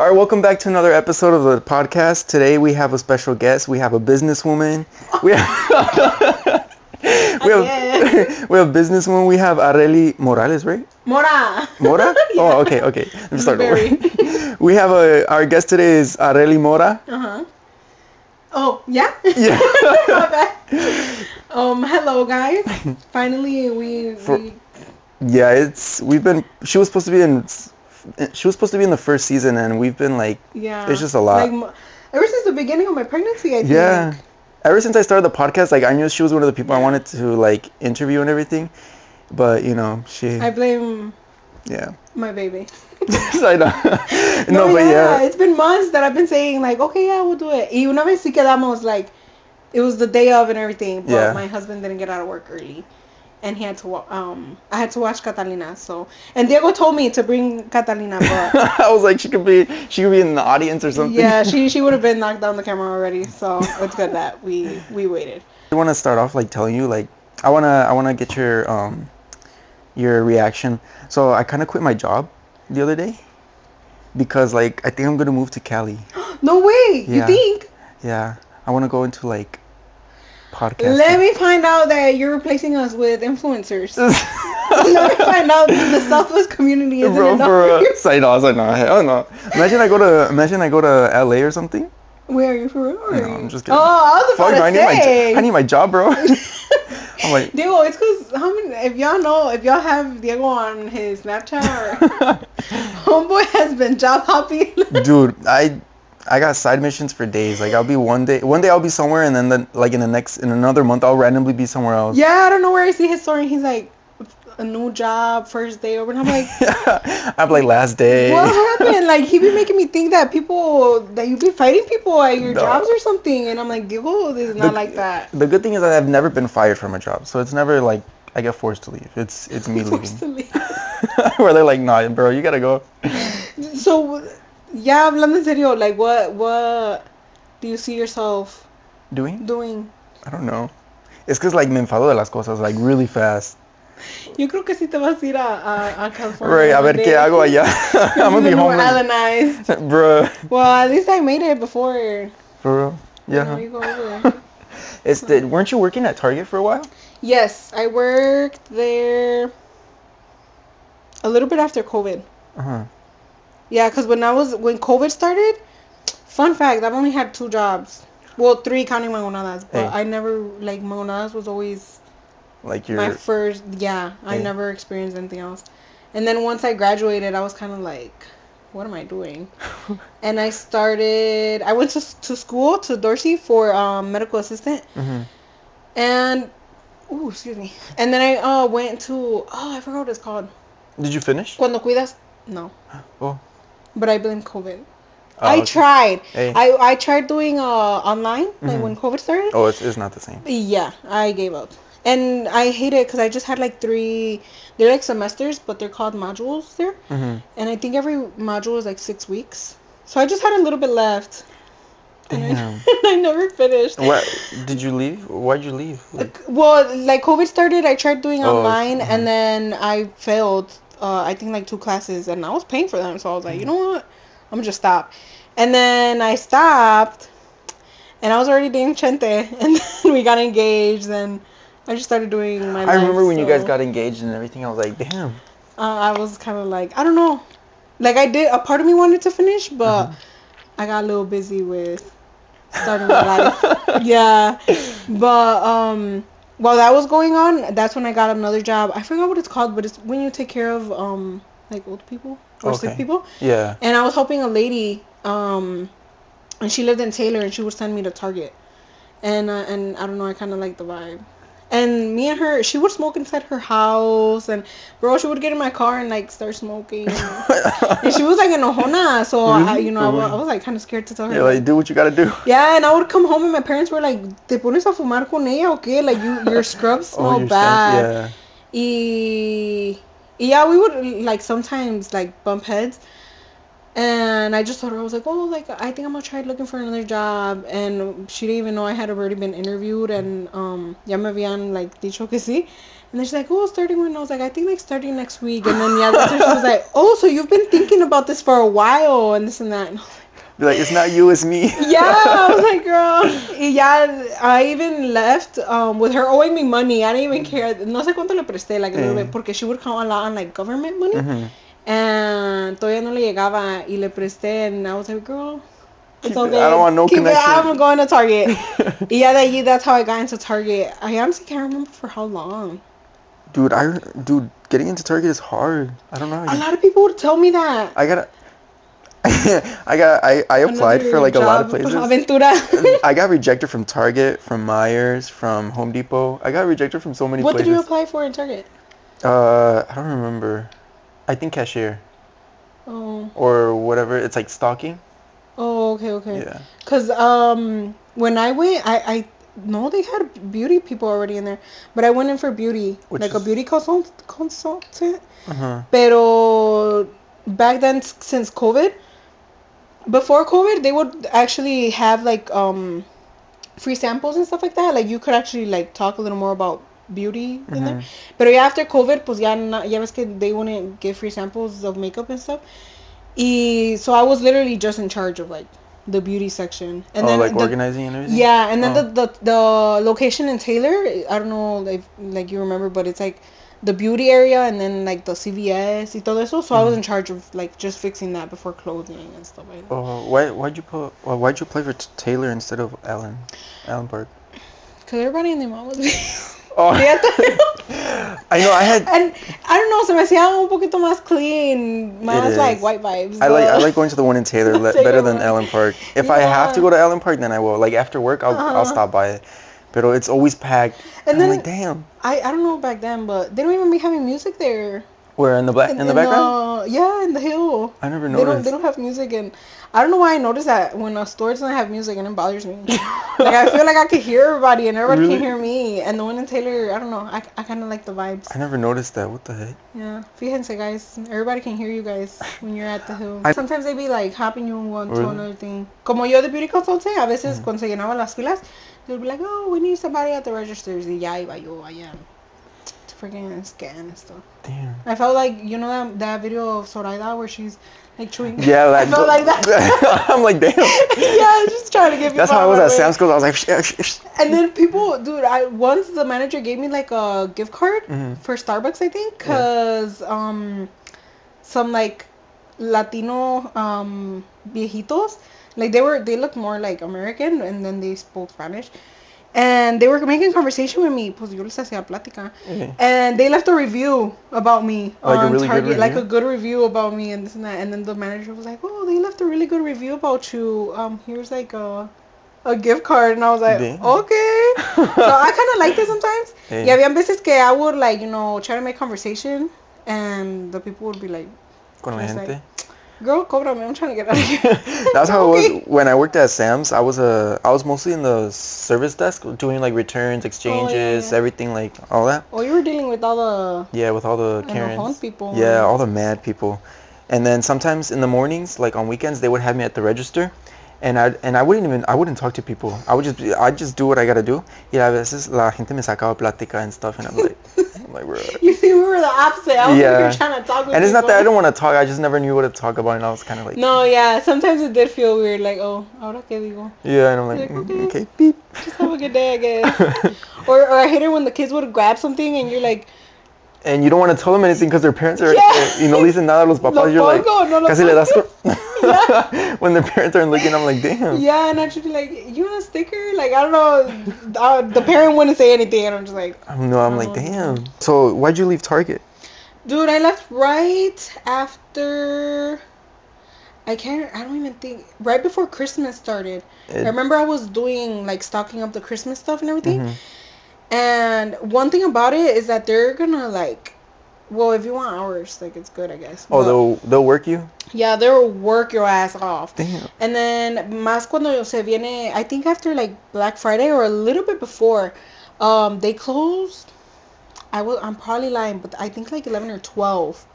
All right, welcome back to another episode of the podcast. Today we have a special guest. We have a businesswoman. We have we have businesswoman. We have Arely Morales, right? Mora. Mora? Yeah. Oh, okay. Let me start over. We have our guest today is Arely Mora. Uh-huh. Oh, yeah? Yeah. My bad. Hello guys. Finally she was supposed to be in the first season, and we've been like, it's just a lot. Like, ever since the beginning of my pregnancy, I think. Yeah. Ever since I started the podcast, like, I knew she was one of the people I wanted to, like, interview and everything. But, you know, I blame... Yeah. My baby. I know. No, but yeah. It's been months that I've been saying, like, okay, yeah, we'll do it. Y una vez sí quedamos, like, it was the day of and everything. But my husband didn't get out of work early. And he had to, I had to watch Catalina, so. And Diego told me to bring Catalina, but. I was like, she could be in the audience or something. Yeah, she would have been knocked down the camera already, so it's good that we waited. I want to start off, like, telling you, like, I wanna get your reaction. So I kind of quit my job the other day because, like, I think I'm gonna move to Cali. No way! Yeah. You think? Yeah, I want to go into, like, podcasting. Let me find out that you're replacing us with influencers. Let me find out the Southwest community isn't enough. I know. Hell no. Imagine I go to LA or something. Where are you for real? No, I'm just kidding. Oh, I was about to say. I need my job, bro. I'm like, Diego, it's because if y'all have Diego on his Snapchat, or homeboy has been job hopping. Dude, I got side missions for days. Like, I'll be one day I'll be somewhere, and then like in another month I'll randomly be somewhere else. Yeah, I don't know where I see his story. He's like, a new job, first day over, and I'm like, I'm like, last day. What happened? Like, he be making me think that you be fighting people at your jobs or something, and I'm like, Diego, this is not like that. The good thing is that I've never been fired from a job, so it's never like I get forced to leave. It's me forced leaving. To leave. Where they're like, nah, bro, you gotta go. So, yeah, hablando en serio, like, what do you see yourself doing? I don't know. It's because, like, me enfado de las cosas, like, really fast. Yo creo que sí te vas a ir a California. Right, a ver qué hago allá. I'm gonna be homeless. Bro. Well, at least I made it before. For real? Yeah. You go over there. Weren't you working at Target for a while? Yes, I worked there a little bit after COVID. Uh-huh. Yeah, because when COVID started, fun fact, I've only had 2 jobs. Well, 3 counting Mangonadas, but I never, like, Mangonadas was always like my first, I never experienced anything else. And then once I graduated, I was kind of like, what am I doing? And I went to school, to Dorsey, for medical assistant. Mm-hmm. And, excuse me. And then I went to, I forgot what it's called. Did you finish? Cuando cuidas, no. Oh. But I blame COVID. I tried. Hey. I tried doing online, like, when COVID started. Oh, it's not the same. Yeah, I gave up. And I hate it because I just had like 3, they're like semesters, but they're called modules there. Mm-hmm. And I think every module is like 6 weeks. So I just had a little bit left. Damn. And I never finished. What? Did you leave? Why'd you leave? Well, like, COVID started, I tried doing online, and then I failed, I think, like 2 classes, and I was paying for them. So I was like, you know what? I'm going to just stop. And then I stopped, and I was already dating Chente, and then we got engaged, and I just started doing my life. I remember when you guys got engaged and everything. I was like, damn. I was kind of like, I don't know. Like, a part of me wanted to finish, but I got a little busy with starting my life. Yeah. But while that was going on, that's when I got another job. I forgot what it's called, but it's when you take care of like old people or sick people. Yeah. And I was helping a lady, and she lived in Taylor, and she would send me to Target. And I don't know, I kind of like the vibe. And me and her, she would smoke inside her house, and bro, she would get in my car and like start smoking. And she was like enojona, so I was like kind of scared to tell her. Yeah, like, do what you gotta do. Yeah, and I would come home and my parents were like, "¿Te pones a fumar con ella o qué? Like, your scrubs smell bad." Yeah. Yeah, we would like sometimes like bump heads. And I just told her, I was like, oh, like, I think I'm gonna try looking for another job. And she didn't even know I had already been interviewed, and ya me habían, like, dicho que sí. And then she's like, oh, starting when? I was like, I think, like, starting next week. And then, yeah, that's when she was like, oh, so you've been thinking about this for a while, and this and that. And Be like, it's not you, it's me. yeah, I was like, girl. Y ya, I even left with her owing me money. I didn't even care. No sé cuánto le presté, like, a little bit, porque she would count a lot on, like, government money. Mm-hmm. And todavía no le llegaba y le presté, and I was like, girl, it's okay. I don't want no connection. I'm going to Target. Y ya de allí, that's how I got into Target. I honestly can't remember for how long. Dude, getting into Target is hard. I don't know. A lot of people would tell me that. I applied for like a lot of places. Aventura. I got rejected from Target, from Myers, from Home Depot. I got rejected from so many places. What did you apply for in Target? I don't remember. I think cashier. Oh. Or whatever. It's like stocking. Oh, okay. Yeah. Cause when I went, I know they had beauty people already in there, but I went in for beauty, a beauty consultant. Uh-huh. Pero back then, since COVID, before COVID, they would actually have like free samples and stuff like that. Like you could actually like talk a little more about beauty in there. Pero ya after COVID, pues ya ves que they wouldn't give free samples of makeup and stuff. So I was literally just in charge of like the beauty section. And then like organizing and everything? Yeah, and then the location in Taylor, I don't know if like you remember, but it's like the beauty area and then like the CVS y todo eso. So I was in charge of like just fixing that before clothing and stuff like that. Oh, why'd you apply for Taylor instead of Allen Park? Cause everybody in their mom was me. Oh. I know, I had... And I don't know, se me hacía un poquito más clean, más like white vibes. I like going to the one in Taylor better than Allen Park. If I have to go to Allen Park, then I will. Like after work, I'll stop by it. But it's always packed. And then, I'm like, damn. I don't know back then, but they don't even be having music there. Where, in the background? Yeah, in the hill. I never noticed. They don't have music, and I don't know why I noticed that when a store doesn't have music, and it bothers me. Like, I feel like I could hear everybody, and everybody can hear me. And the one in Taylor, I don't know, I kind of like the vibes. I never noticed that. What the heck? Yeah. Fíjense, guys. Everybody can hear you guys when you're at the hill. Sometimes they be, like, hopping you one to another thing. Como yo de beauty consultant, a veces cuando se llenaban las filas, they'd be like, oh, we need somebody at the registers. Y ya iba yo allá to freaking scan and stuff. Damn. I felt like, you know that video of Zoraida where she's like chewing. Yeah, I felt like that. I'm like, damn. Yeah, just trying to get people. That's how I was at Sam's Club. I was like, and then people, dude, once the manager gave me like a gift card for Starbucks, I think, cause some like Latino viejitos, like they looked more like American, and then they spoke Spanish. And they were making conversation with me, pues yo les hacía plática. And they left a review about me on Target, like a good review about me and this and that. And then the manager was like, oh, they left a really good review about you. Here's like a gift card. And I was like, okay. So I kind of liked it sometimes. Y habían veces que I would like, you know, try to make conversation, and the people would be like, con la gente. Like, girl, cóbrame, I'm trying to get out of here. That's how it was when I worked at Sam's. I was mostly in the service desk doing like returns, exchanges, everything, like all that. Oh, you were dealing with all the... with all the Karens. People. Yeah, all the mad people. And then sometimes in the mornings, like on weekends, they would have me at the register. And I wouldn't talk to people. I'd just do what I gotta do. Y a veces la gente me sacaba plática and stuff, and I'm like, bro. You see, we were the opposite. I was like, trying to talk with and it's people. not that I don't want to talk. I just never knew what to talk about, and I was kind of like. No, yeah. Sometimes it did feel weird, like, oh, ahora qué digo. Yeah, and I'm like, okay, beep. Just have a good day, I guess. or I hate it when the kids would grab something, and you're like. And you don't want to tell them anything because their parents are, you know, dicen nada a los papás. You're like, casi le das. When their parents aren't looking, I'm like, damn. Yeah, and I should be like, you want a sticker? Like, I don't know. The parent wouldn't say anything, and I'm just like. No, I'm like, damn. So why'd you leave Target? Dude, I left right after. I don't even think. Right before Christmas started. I remember I was doing like stocking up the Christmas stuff and everything. And one thing about it is that they're gonna like, well, if you want hours, like it's good, I guess. Oh, they'll work you? Yeah, they'll work your ass off. Damn. And then más cuando se viene, I think after like Black Friday or a little bit before, they closed. I'm probably lying, but I think like 11 or 12.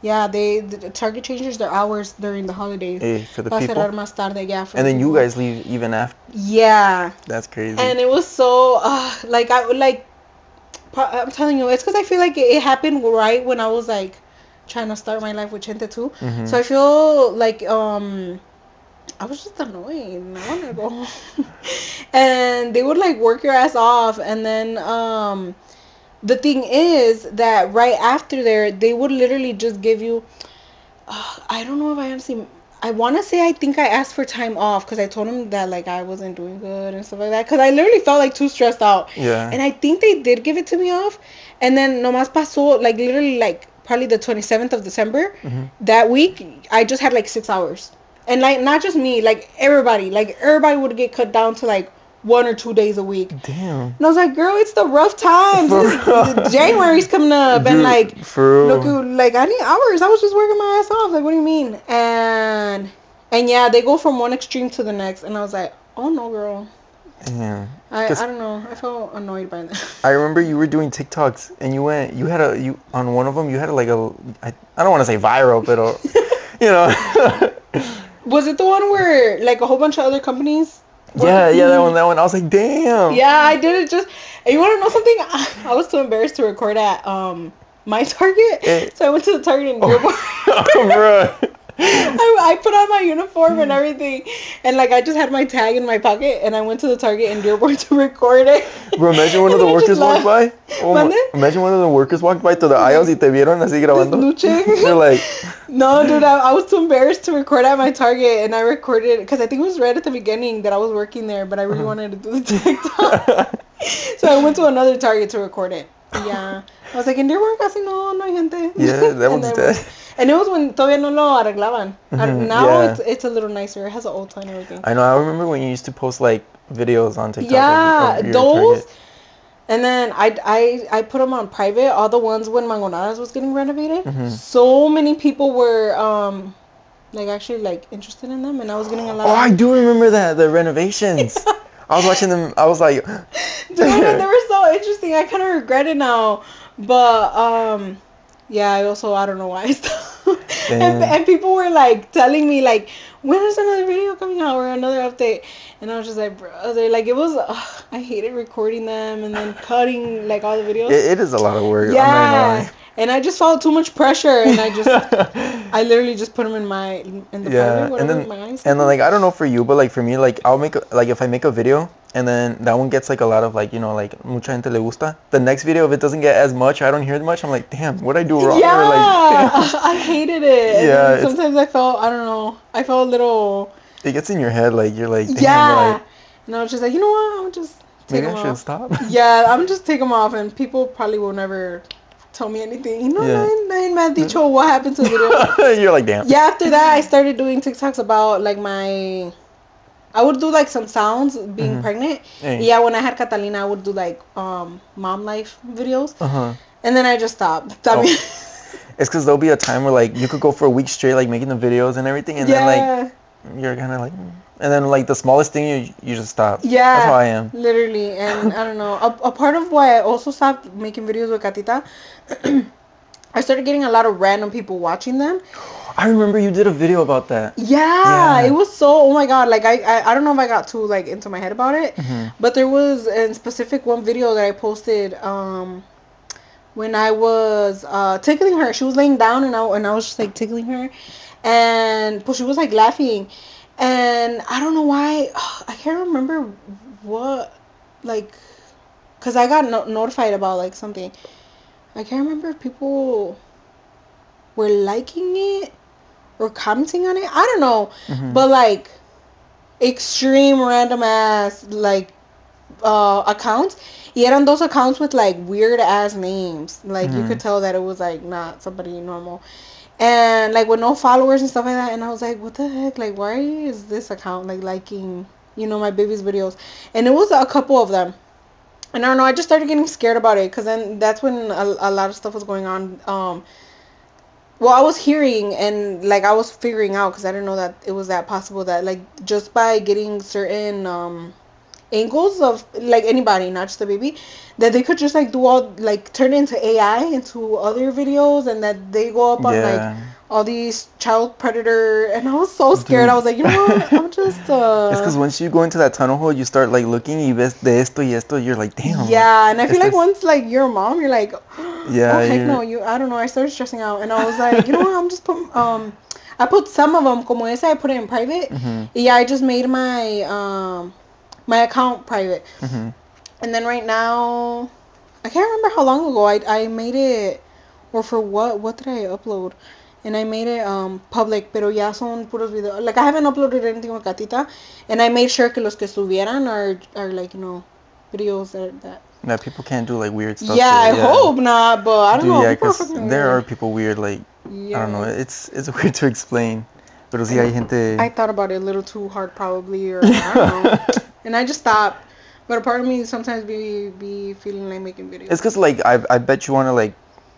Yeah, the Target changes their hours during the holidays. For the Va a people. cerrar más tarde, yeah. For And the then you people. guys leave even after. Yeah. That's crazy. And it was so like I'm telling you, it's because I feel like it happened right when I was like trying to start my life with Chente too. Mm-hmm. So I feel like I was just annoyed. I wanted to go home. And they would like work your ass off, and then the thing is that right after there they would literally just give you I don't know if I honestly I want to say I think I asked for time off because I told them that like I wasn't doing good and stuff like that because I literally felt like too stressed out. Yeah. And I think they did give it to me off, and then nomás pasó like literally like probably the 27th of December. Mm-hmm. That week I just had like 6 hours, and like not just me, like everybody would get cut down to like 1 or 2 days a week. Damn. And I was like, girl, it's the rough times. January's coming up. Dude, and like, look, like I need hours. I was just working my ass off. Like, what do you mean? And yeah, they go from one extreme to the next. And I was like, oh no, girl. Yeah. I don't know. I felt annoyed by that. I remember you were doing TikToks and you on one of them you had like I don't want to say viral, but you know. Was it the one where like a whole bunch of other companies? Yeah, that one. I was like, damn. Yeah, I did it just. And you want to know something? I was too embarrassed to record at my Target, so I went to the Target in Dearborn. Oh, bro. I put on my uniform and everything, and like I just had my tag in my pocket, and I went to the Target in Dearborn to record it. Bro, imagine one of the workers walked by. Imagine one of the workers walked by through the aisles y te vieron así grabando. They're like, no, dude, I was too embarrassed to record at my Target, and I recorded because I think it was right at the beginning that I was working there, but I really wanted to do the TikTok. So I went to another Target to record it. Yeah, I was like, in Dearborn casi no hay gente. Yeah, that one's dead. And it was when todavía no lo arreglaban. Mm-hmm, now it's a little nicer. It has an old sign and everything. I know. I remember when you used to post like videos on TikTok. Yeah, of your those. Target. And then I put them on private. All the ones when Mangonadas was getting renovated. Mm-hmm. So many people were like actually like interested in them, and I was getting a lot. Oh, I do remember that, the renovations. I was watching them. I was like, dude, they were so interesting. I kind of regret it now, but yeah, I don't know why I stopped. And people were like telling me like, when is another video coming out or another update? And I was just like, brother, like it was. I hated recording them and then cutting like all the videos. It is a lot of work. Yeah. I'm not gonna lie. And I just felt too much pressure, and I literally just put them in the powder, and then like I don't know for you, but like for me, like I'll make if I make a video and then that one gets like a lot of like like mucha gente le gusta. The next video, if it doesn't get as much, I don't hear it much. I'm like, damn, what I do wrong? Yeah, or like, I hated it. Yeah, sometimes I felt I felt a little. It gets in your head, like you're like, damn, yeah. like, and I was just like, you know what? I'm just take maybe them I off. should stop. Yeah, I'm just take them off, and people probably will never tell me anything. Nadie me ha dicho what happened to the video. You're like, damn. Yeah, after that, I started doing TikToks about like I would do like some sounds being pregnant. Hey. Yeah, when I had Catalina, I would do like mom life videos. And then I just stopped. It's because there'll be a time where like you could go for a week straight like making the videos and everything, and then like you're kind of like, and then like the smallest thing you just stop. Yeah, that's how I am. Literally, and I don't know. A part of why I also stopped making videos with Catita, I started getting a lot of random people watching them. I remember you did a video about that. Yeah, it was so, oh my god, like I don't know if I got too like into my head about it, but there was in specific one video that I posted when I was tickling her. She was laying down and I was just like tickling her, and she was like laughing, and I don't know why, I can't remember what, like, cause I got notified about like something. I can't remember if people were liking it or commenting on it. I don't know. But like extreme random ass like accounts. Y eran those accounts with like weird ass names. Like you could tell that it was like not somebody normal. And like with no followers and stuff like that. And I was like, what the heck? Like why is this account like liking, my baby's videos? And it was a couple of them. And I don't know, I just started getting scared about it, because then that's when a lot of stuff was going on. Well, I was hearing and like I was figuring out, because I didn't know that it was that possible, that like just by getting certain angles of like anybody, not just the baby, that they could just like do all like turn it into AI into other videos, and that they go up on like all these child predator, and I was so scared. Dude. I was like, you know what? I'm just It's because once you go into that tunnel hole, you start like looking y ves de esto y esto, you're like, damn. Yeah, and I feel like once like you're a mom, you're like, yeah, oh heck no, I don't know. I started stressing out, and I was like, you know what? I'm just I put some of them como esa, I put it in private. Yeah, I just made my my account private. And then right now, I can't remember how long ago I made it, or for what did I upload? And I made it public, pero ya son puros videos. Like, I haven't uploaded anything with Gatita, and I made sure que los que subieran are like, you know, videos that people can't do like weird stuff. Yeah, I hope not, but I don't know. Yeah, because there are people weird, like, I don't know, it's weird to explain. Pero sí hay gente... I thought about it a little too hard probably, or I don't know. And I just stopped. But a part of me sometimes be feeling like making videos. It's because, like, I bet you want to, like,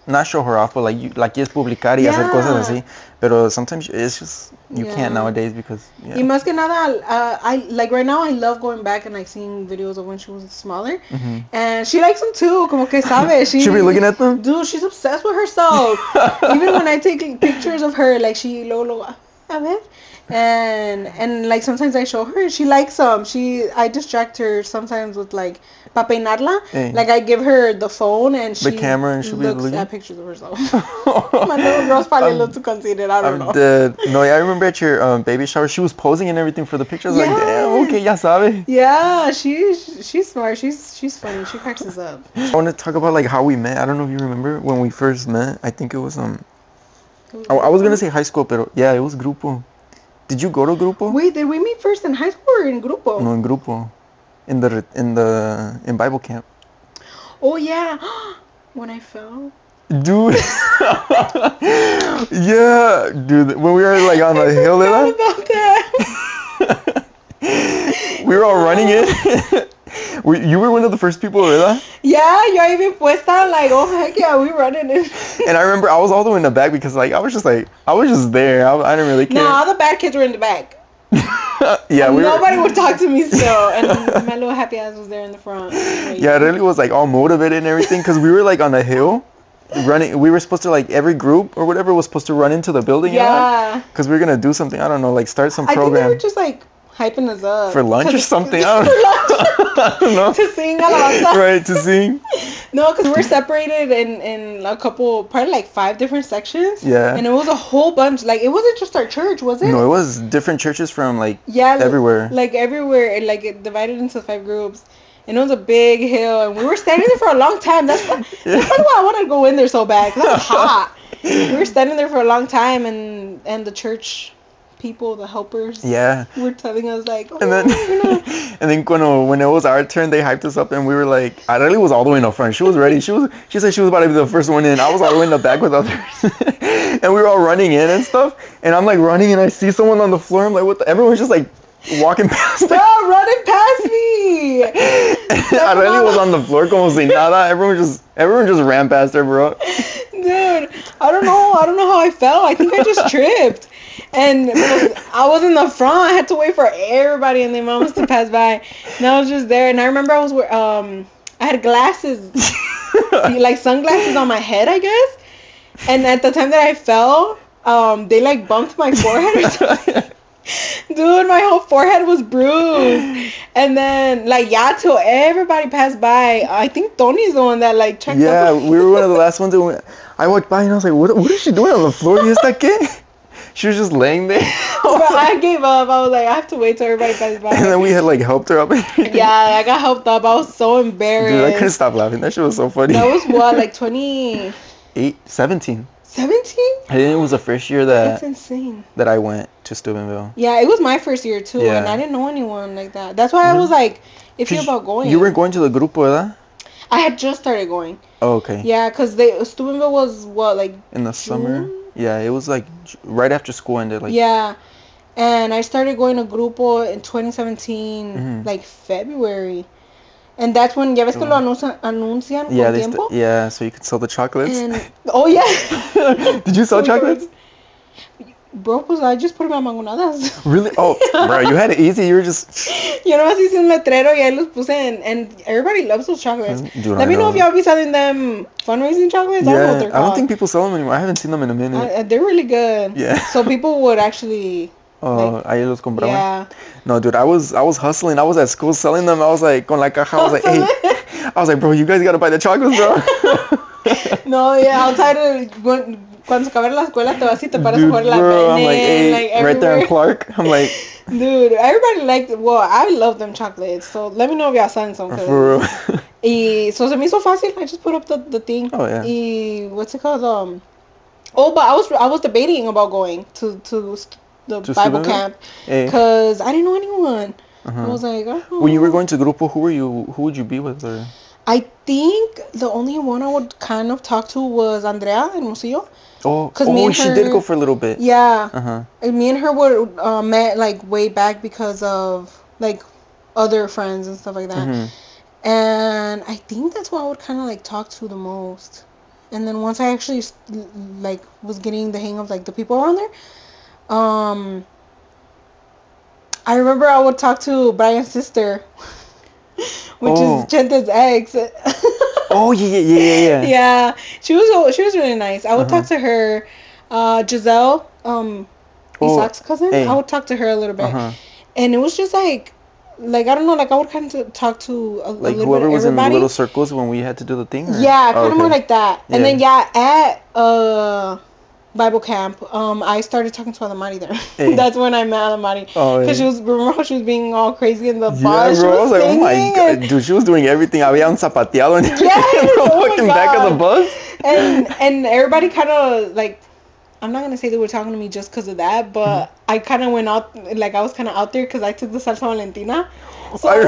not show her off, but, like, you quieres publicar y hacer cosas así. Pero sometimes it's just, you can't nowadays because, Y más que nada, I, like, right now I love going back and, like, seeing videos of when she was smaller. And she likes them, too. Como que sabe. She be looking at them? Dude, she's obsessed with herself. Even when I take pictures of her, like, she, luego, a ver. And like sometimes I show her, she likes them. I distract her sometimes with like pa peinarla. Hey. Like I give her the phone and the camera and she looks looking at pictures of herself. My little girl's probably a little too conceited. I don't know. Dead. No, yeah, I remember at your baby shower, she was posing and everything for the pictures. Like, damn, okay, ya sabe. Yeah, she's smart. She's funny. She cracks us up. I want to talk about like how we met. I don't know if you remember when we first met. I think it was I was gonna say high school, but yeah, it was grupo. Did you go to grupo? Wait, did we meet first in high school or in grupo? No, in grupo, in Bible camp. Oh yeah, when I fell. Dude, yeah, dude. When we were like on the hill, I forgot about that. We were all running it. You were one of the first people, ¿verdad? Yeah, yo ahí bien puesta, like, oh heck yeah, we running it. And I remember I was all the way in the back because like I was just there. I didn't really care. No, all the bad kids were in the back. Yeah, nobody would talk to me still, and my little happy ass was there in the front. Like, yeah, it really was like all motivated and everything because we were like on a hill. Running, we were supposed to like every group or whatever was supposed to run into the building. Yeah. Because we were gonna do something. I don't know, like start some program. I think they were just like hyping us up for lunch or something. I don't know. To sing alabanza. Right, to sing. No, because we're separated in a couple, probably like 5 different sections. Yeah. And it was a whole bunch. Like it wasn't just our church, was it? No, it was different churches from like everywhere. Like everywhere, and like it divided into 5 groups. And it was a big hill, and we were standing there for a long time. That's probably why I wanted to go in there so bad, because it was hot. We were standing there for a long time, and the church people, the helpers, were telling us like, oh, and then when it was our turn, they hyped us up, and we were like, Arely was all the way in the front. She was ready. She said she was about to be the first one in. I was all the way in the back with others, and we were all running in and stuff. And I'm like running, and I see someone on the floor. I'm like, what? Everyone's just like walking past me. Stop running past me. Arely was on the floor como si nada. Everyone just ran past her, bro. Dude, I don't know how I fell. I think I just tripped. And I was in the front. I had to wait for everybody and their moms to pass by. And I was just there. And I remember I had glasses, like sunglasses on my head, I guess. And at the time that I fell, they like bumped my forehead or something. Dude, my whole forehead was bruised. And then, like, till everybody passed by. I think Tony's the one that, like, checked up. Yeah, we were one of the last ones. I walked by and I was like, what is she doing on the floor? ¿Y esta qué? She was just laying there. But I gave up. I was like, I have to wait till everybody passes by. And then we had, like, helped her up. Yeah, I got helped up. I was so embarrassed. Dude, I couldn't stop laughing. That shit was so funny. That was what, like 17? 17? I think it was the first year That's insane. That I went to Steubenville. Yeah, it was my first year too, and I didn't know anyone like that. That's why I was like iffy about going. You weren't going to the grupo, ¿verdad? I had just started going. Oh, okay. Yeah, because Steubenville was what, like in the June? summer? Yeah, it was like right after school ended. Like yeah, and I started going to grupo in 2017, like February. And that's when, ya ves que lo anuncian con tiempo? Yeah, so you could sell the chocolates. And, oh, yeah. Did you sell chocolates? bro, pues I just put them at mangonadas. Really? Oh, bro, you had it easy. You were just... Yo nomás hice un letrero y ahí los puse and everybody loves those chocolates. Dude, Let me know if y'all be selling them fundraising chocolates. I don't know what they're I called. don't think people sell them anymore. I haven't seen them in a minute. They're really good. Yeah. So people would actually... Ahí los compraban. Yeah. No, dude, I was hustling. I was at school selling them. I was like, con la caja. I was like, hey. I was like, bro, you guys gotta buy the chocolates, bro. No, yeah, outside of... Cuando se acabara la escuela, te vas y te paras a jugar la bro, I'm like, pene, hey, right there in Clark. I'm like... Dude, everybody liked... Well, I love them chocolates. So let me know if y'all selling some. For real. Y so se me hizo fácil. I just put up the thing. Oh, yeah. Y what's it called? Oh, but I was debating about going to the Bible camp because I didn't know anyone. I was like, oh. When you were going to Grupo, who would you be with? Or? I think the only one I would kind of talk to was Andrea Hermosillo. Oh, she did go for a little bit. Yeah. And me and her were met like way back because of like other friends and stuff like that. And I think that's what I would kind of like talk to the most. And then once I actually like was getting the hang of like the people around there, I remember I would talk to Brian's sister, which is Chente's ex. Oh yeah. Yeah, she was really nice. I would talk to her, Giselle, Isaac's cousin. I would talk to her a little bit, and it was just like I don't know, like I would kind of talk to a little whoever bit was everybody. in the little circles when we had to do the thing. Or? Yeah, kind of more like that. And then at Bible camp, I started talking to Alamari there. That's when I met Alamari. Because remember how she was being all crazy in the bus? Yeah, bro. I was like, oh my god, dude, she was doing everything. Había un zapateado in the fucking back of the bus. And everybody kind of like, I'm not gonna say they were talking to me just because of that, but I kind of went out, like I was kind of out there because I took the salsa Valentina. So I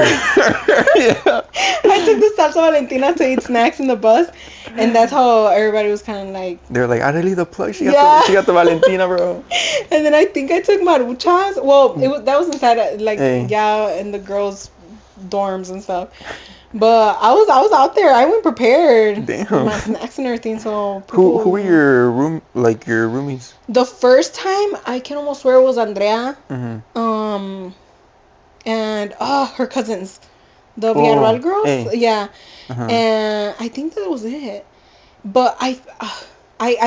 took the salsa Valentina to eat snacks in the bus, and that's how everybody was kind of like. They're like, Arely the plug. She got the Valentina, bro. And then I think I took Maruchas. Well, that was inside in the girls' dorms and stuff. But I was out there. I went prepared. Damn. With my snacks and everything. So who were your roomies? The first time I can almost swear it was Andrea. And her cousins, the Villarreal girls. Yeah. And I think that was it. But I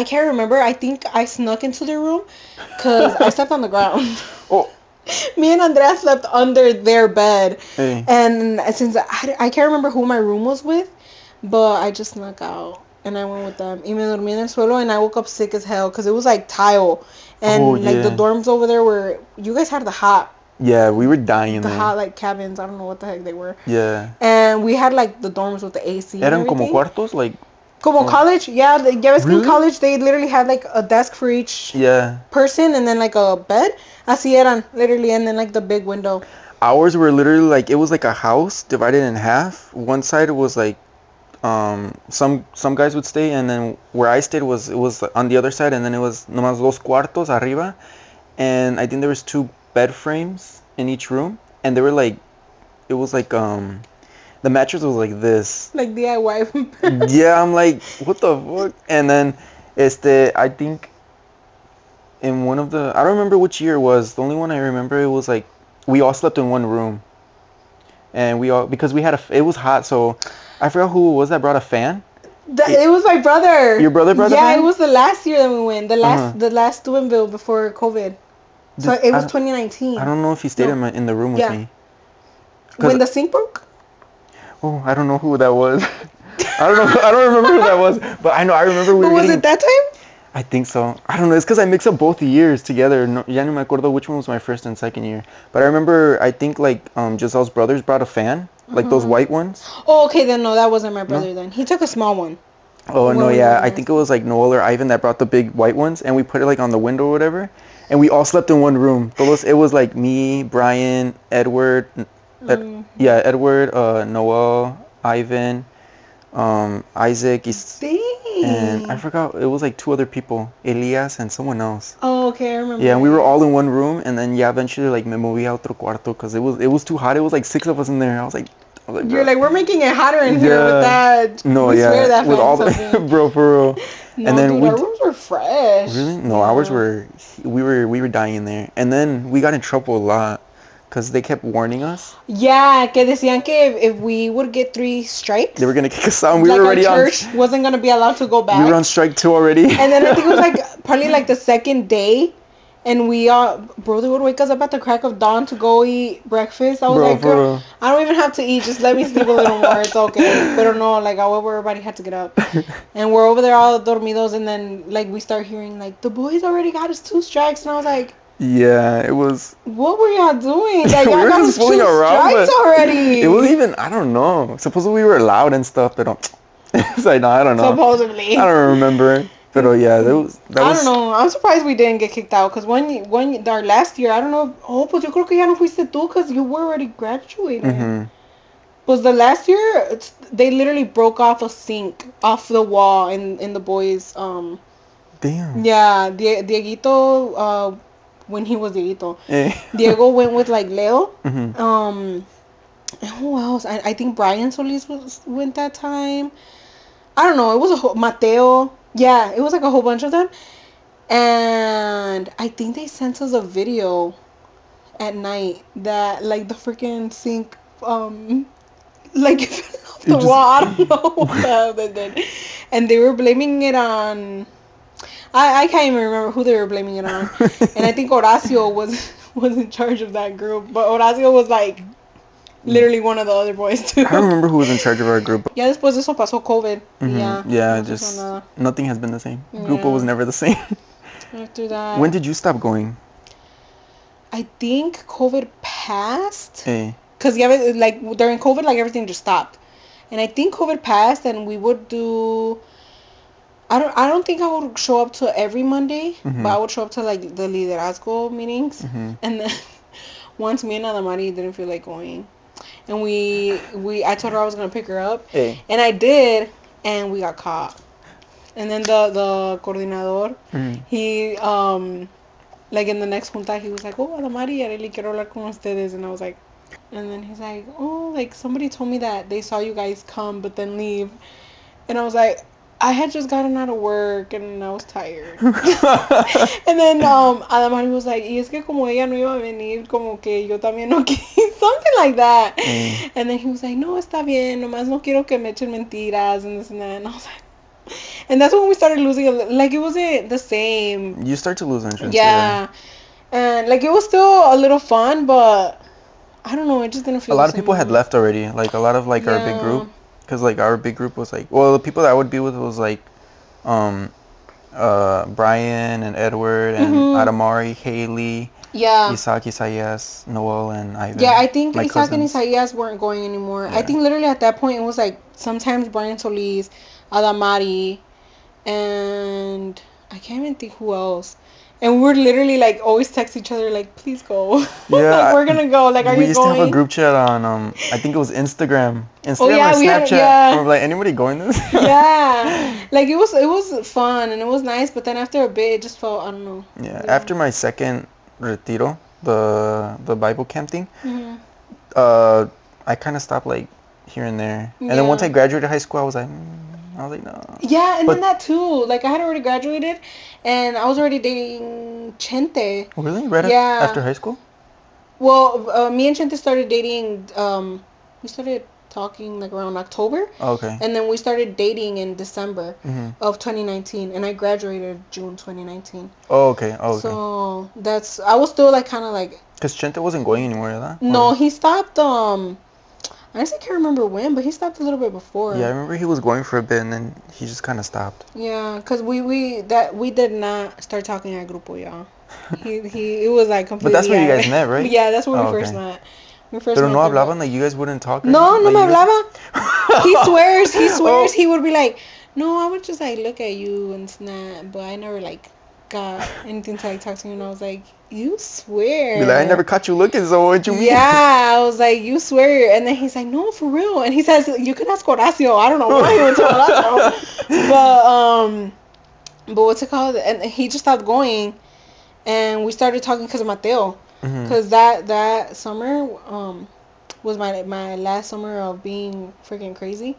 can't remember. I think I snuck into their room because I slept on the ground. Me and Andrea slept under their bed. And since I can't remember who my room was with, but I just snuck out and I went with them. Y me dormí en el suelo and I woke up sick as hell because it was like tile. And like the dorms over there were, you guys had the hot. Yeah, we were dying there. The hot like cabins, I don't know what the heck they were. Yeah. And we had like the dorms with the AC. Eran como cuartos, like. Como college, yeah. In college, they literally had like a desk for each person and then like a bed. Así eran, literally, and then like the big window. Ours were literally like, it was like a house divided in half. One side was like, some guys would stay, and then where I stayed was on the other side, and then it was nomás dos cuartos arriba, and I think there was 2 bed frames in each room, and they were like, it was like the mattress was like this. Like DIY. Yeah, I'm like, what the fuck? And then, I think in one of the, I don't remember which year it was. The only one I remember, it was like, we all slept in one room. And because we had it was hot, so I forgot who it was that brought a fan. It was my brother. Your brother brought a fan? Yeah, it was the last year that we went. The last Steubenville before COVID. So it was 2019. I don't know if he stayed in the room with me. When the sink broke? Oh, I don't know who that was. I don't remember who that was. But I remember we were was it that time? I think so. I don't know. It's because I mix up both the years together. No, ya no me acuerdo which one was my first and second year. But I remember, I think like Giselle's brothers brought a fan. Like those white ones. Oh, okay. Then no, that wasn't my brother then. He took a small one. Oh, no, yeah. I think it was like Noel or Ivan that brought the big white ones. And we put it like on the window or whatever. And we all slept in one room. It was like me, Brian, Edward. Edward, Noel, Ivan, Isaac, and I forgot, it was like 2 other people, Elias and someone else. Oh, okay, I remember. Yeah, and we were all in one room, and then eventually like me moví a otro cuarto because it was too hot. It was like 6 of us in there. I was like, was like, You're bro. like, we're making it hotter in here with that. No, we swear that with all something. bro, for real. No, and then dude, our rooms were fresh. Really? No, Yeah. ours were. We were dying there, and then we got in trouble a lot, cause they kept warning us. Yeah, que decían que if we would get 3 strikes, They were gonna kick us out. And we like were already our church wasn't gonna be allowed to go back. We were on strike 2 already. And then I think it was like probably like the second day. And we bro, they would wake us up at the crack of dawn to go eat breakfast. I was like, girl, I don't even have to eat. Just let me sleep a little more. It's okay. But no, like, however, everybody had to get up. And we're over there all dormidos. And then, like, we start hearing, like, the boys already got us 2 strikes. And I was like, yeah, it was. What were y'all doing? Like, we y'all were got just us 2 fooling around, strikes already. It wasn't even, I don't know. Supposedly we were loud and stuff, but it's like, no, I don't know. Supposedly. I don't remember. But yeah, that was. I don't know. I'm surprised we didn't get kicked out. Because our last year, I don't know. Oh, pues yo creo que ya no fuiste tú because you were already graduated. Mm-hmm. Was the last year, they literally broke off a sink off the wall in the boys. Damn. Yeah, Dieguito, when he was Dieguito. Eh. Diego went with like Leo. Mm-hmm. And who else? I think Brian Solis went that time. I don't know. It was Mateo. Yeah, it was like a whole bunch of them. And I think they sent us a video at night that like the freaking sink like it fell off the wall. I don't know what the hell they did. And they were blaming it on I can't even remember who they were blaming it on. And I think Horacio was in charge of that group. But Horacio was like literally one of the other boys too. I don't remember who was in charge of our group. Ya después de eso pasó COVID. Mm-hmm. Yeah. Yeah, just nothing has been the same. Yeah. Grupo was never the same. After that. When did you stop going? I think COVID passed. Eh. Cause yeah, like during COVID, like everything just stopped. And I think COVID passed, and we would do. I don't think I would show up to every Monday, Mm-hmm. but I would show up to like the liderazgo meetings. Mm-hmm. And then once me and Adamari didn't feel like going. And I told her I was gonna pick her up, Hey. and I did, and we got caught. And then the coordinador, he like in the next junta, he was like, oh, Adamari, Arely, quiero hablar con ustedes, and I was like, and then he's like, oh, like somebody told me that they saw you guys come but then leave, and I was like, I had just gotten out of work and I was tired. And then Adamari was like, y es que como ella no iba a venir, como que yo también no quise, something like that. And then he was like, no, está bien, nomás no quiero que me echen mentiras and this and that. And I was like, and that's when we started losing, like it wasn't the same. You start to lose interest. Yeah. And like it was still a little fun, but I don't know, it just didn't feel a lot the of people same. had left already, like a lot of like our big group. Because, like, our big group was, like... Well, the people that I would be with was, like... Brian and Edward and Adamari, Haley... Yeah. Isaac, Isaias, Noel, and Ivan. Yeah, I think my Isaac cousins. and Isaias weren't going anymore. Yeah. I think literally at that point it was, like, sometimes Brian Solis, Adamari, and... I can't even think who else. And we're literally, like, always text each other, like, please go. Yeah. Like, we're gonna go. Like, are you going? We used to have a group chat on, I think it was Instagram. Oh, yeah, or we Snapchat. had, And we're like, anybody going this? Yeah. Like, it was fun, and it was nice, but then after a bit, it just felt, I don't know. Yeah. After my second retiro, the Bible camp thing, I kind of stopped, like, here and there. And then once I graduated high school, I was like, no. Yeah, and then that too. Like, I had already graduated, and I was already dating Chente. Really? Right after high school? Well, me and Chente started dating, we started talking, like, around October. Oh, okay. And then we started dating in December of 2019, and I graduated June 2019. Oh, okay. So, I was still, like, kind of, like... Because Chente wasn't going anywhere, huh? No, he stopped, I honestly can't remember when, but he stopped a little bit before. Yeah, I remember he was going for a bit, and then he just kind of stopped. Yeah, because we did not start talking at Grupo, y'all. It was like completely... But that's where you guys met, right? Yeah, that's where we first met. Pero no hablaban, like you guys wouldn't talk? No me hablaba. He swears, he would be like, no, I would just like look at you and snap, but I never like got anything to like talk to you, and I was like, you swear. Be like, I never caught you looking, so what you mean? Yeah, I was like, you swear. And then he's like, no, for real. And he says, you can ask Horacio. I don't know why he went to Horacio. But what's it called? And he just stopped going, and we started talking because of Mateo. Because that summer, was my last summer of being freaking crazy,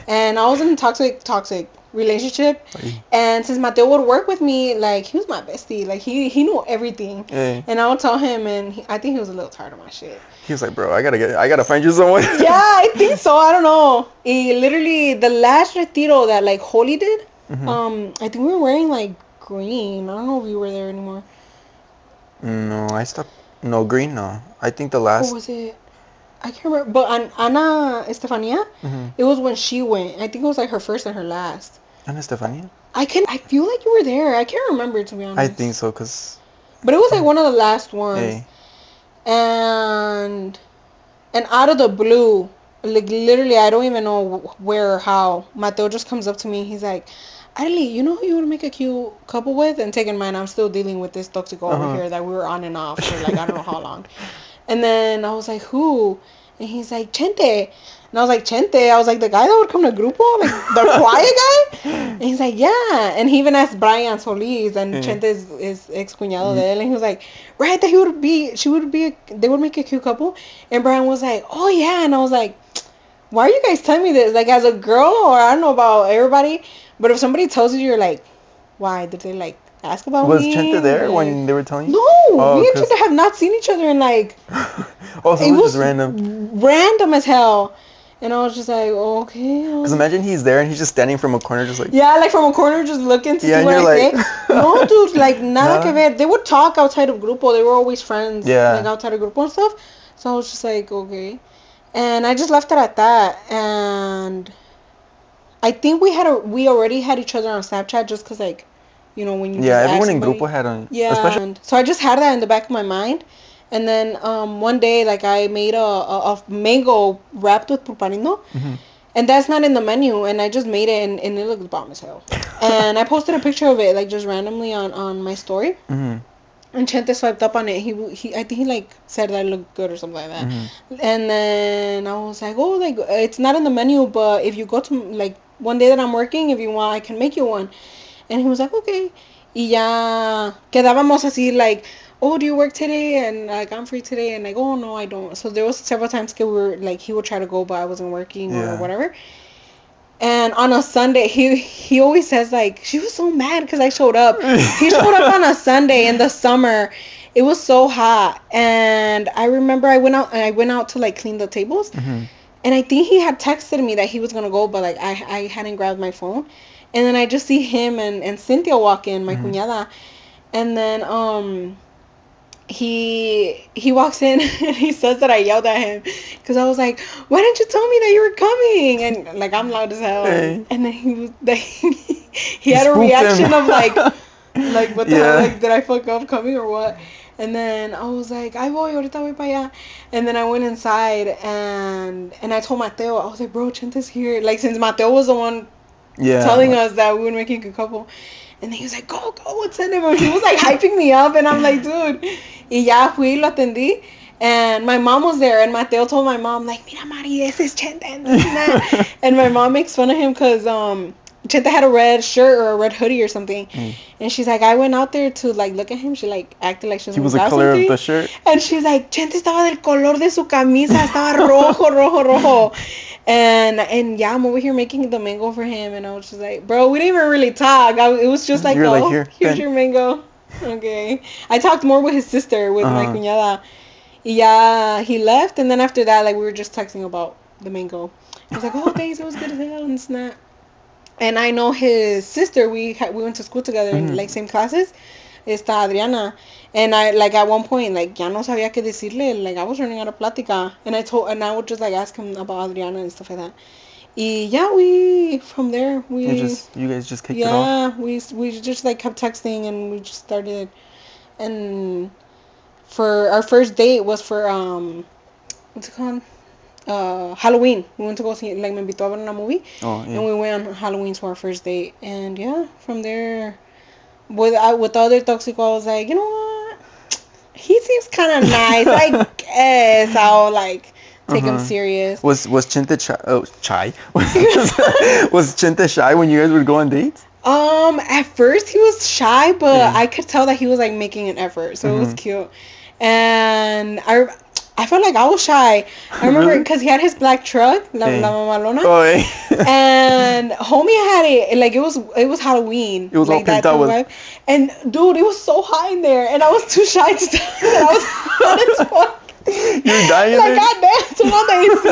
and I was in a toxic relationship. And since Mateo would work with me, like, he was my bestie, like, he knew everything. And I would tell him, and I think he was a little tired of my shit. He was like, bro, I gotta find you someone. Yeah, I think so. I don't know. Literally, the last retiro that, like, Holly did, I think we were wearing, like, green. I don't know if you were there anymore. No, I stopped. No, green, no. I think the last... What was it? I can't remember. But Ana Estefania, it was when she went. I think it was, like, her first and her last. Ana Estefania? I feel like you were there. I can't remember, to be honest. I think so, because... But it was, like, one of the last ones. Hey. And out of the blue, like, literally, I don't even know where or how, Mateo just comes up to me. He's like, Arely, you know who you would make a cute couple with? And take in mind, I'm still dealing with this toxic over here that we were on and off for, like, I don't know how long. And then I was like, who? And he's like, Chente. And I was like, Chente? I was like, the guy that would come to Grupo? Like, the quiet guy? And he's like, yeah. And he even asked Brian Solis, and Chente is ex-cuñado de él. And he was like, right, that they would make a cute couple. And Brian was like, oh, yeah. And I was like, why are you guys telling me this? Like, as a girl, or I don't know about everybody, but if somebody tells you, you're like, why? Did they, like, ask about me? Was Chente there when they were telling you? No, me and Chente have not seen each other in, like... Oh, so it was just random. Random as hell. And I was just like, okay. Because imagine he's there and he's just standing from a corner just like... Yeah, like from a corner just looking to see what I say. No, dude, like, nada que ver. They would talk outside of Grupo. They were always friends. Yeah. Like, outside of Grupo and stuff. So I was just like, okay. And I just left it at that. And I think we already had each other on Snapchat just because, like, you know, when you... Yeah, everyone in Grupo had on... Yeah, especially... So I just had that in the back of my mind. And then one day, like, I made a mango wrapped with pulparindo. And that's not in the menu. And I just made it, and it looked bomb as hell. And I posted a picture of it, like, just randomly on my story. And Chente swiped up on it. I think he, like, said that it looked good or something like that. And then I was like, oh, like, it's not in the menu, but if you go to, like, one day that I'm working, if you want, I can make you one. And he was like, okay. Y ya quedábamos así, like... Oh, do you work today? And like, I'm free today. And like, oh no, I don't. So there was several times we were like, he would try to go, but I wasn't working or whatever. And on a Sunday, he always says like, she was so mad because I showed up. He showed up on a Sunday in the summer. It was so hot, and I remember I went out to like clean the tables, and I think he had texted me that he was gonna go, but like I hadn't grabbed my phone, and then I just see him and Cynthia walk in, my cuñada, and then he walks in and he says that I yelled at him because I was like, why didn't you tell me that you were coming? And like, I'm loud as hell. And then he had a reaction of like what the hell, like, did I fuck up coming or what? And then I was like, ay voy, ahorita voy para allá. And then I went inside and I told Mateo, I was like, bro, Chente's here. Like, since Mateo was the one telling us that we were making a couple. And then he was like, go, what's in it? He was like hyping me up, and I'm like, dude. Y ya fui, lo atendí. And my mom was there, and Mateo told my mom, like, mira, Mari, this is Chente. And my mom makes fun of him because Chente had a red shirt or a red hoodie or something. And she's like, I went out there to, like, look at him. She, like, acted like she was He was the color of the shirt? And she's like, Chente estaba del color de su camisa. Estaba rojo. And yeah, I'm over here making the mango for him. And I was just like, bro, we didn't even really talk. It was just like, here's your mango. Okay. I talked more with his sister, with my cuñada. Yeah, he left. And then after that, like, we were just texting about the mango. He was like, oh, thanks. It was good as hell and snap. And I know his sister. We went to school together in, like, same classes. Esta Adriana. And I, like, at one point, like, ya no sabía qué decirle. Like, I was running out of plática. And I would just, like, ask him about Adriana and stuff like that. Y yeah, from there, you guys just kicked it off? Yeah, we just, like, kept texting, and we just started. And for our first date was for, what's it called? Halloween. We went to go see, like, me invitó a ver una movie. Oh, yeah. And we went on Halloween for our first date. And yeah, from there, with the other toxic, I was like, you know what? He seems kind of nice. I guess I'll, like, take him serious. Was Chente shy? Was Chente shy when you guys would go on dates? At first he was shy, but I could tell that he was, like, making an effort. So it was cute. And I I felt like I was shy. I remember Really? because he had his black truck, La Mamalona. Oh, hey. And homie had it like it was Halloween. It was all like that pimped out type of vibe. And dude, it was so hot in there, and I was too shy to tell him that I was hot as fuck. You're dying. Like, goddamn, turn on the AC.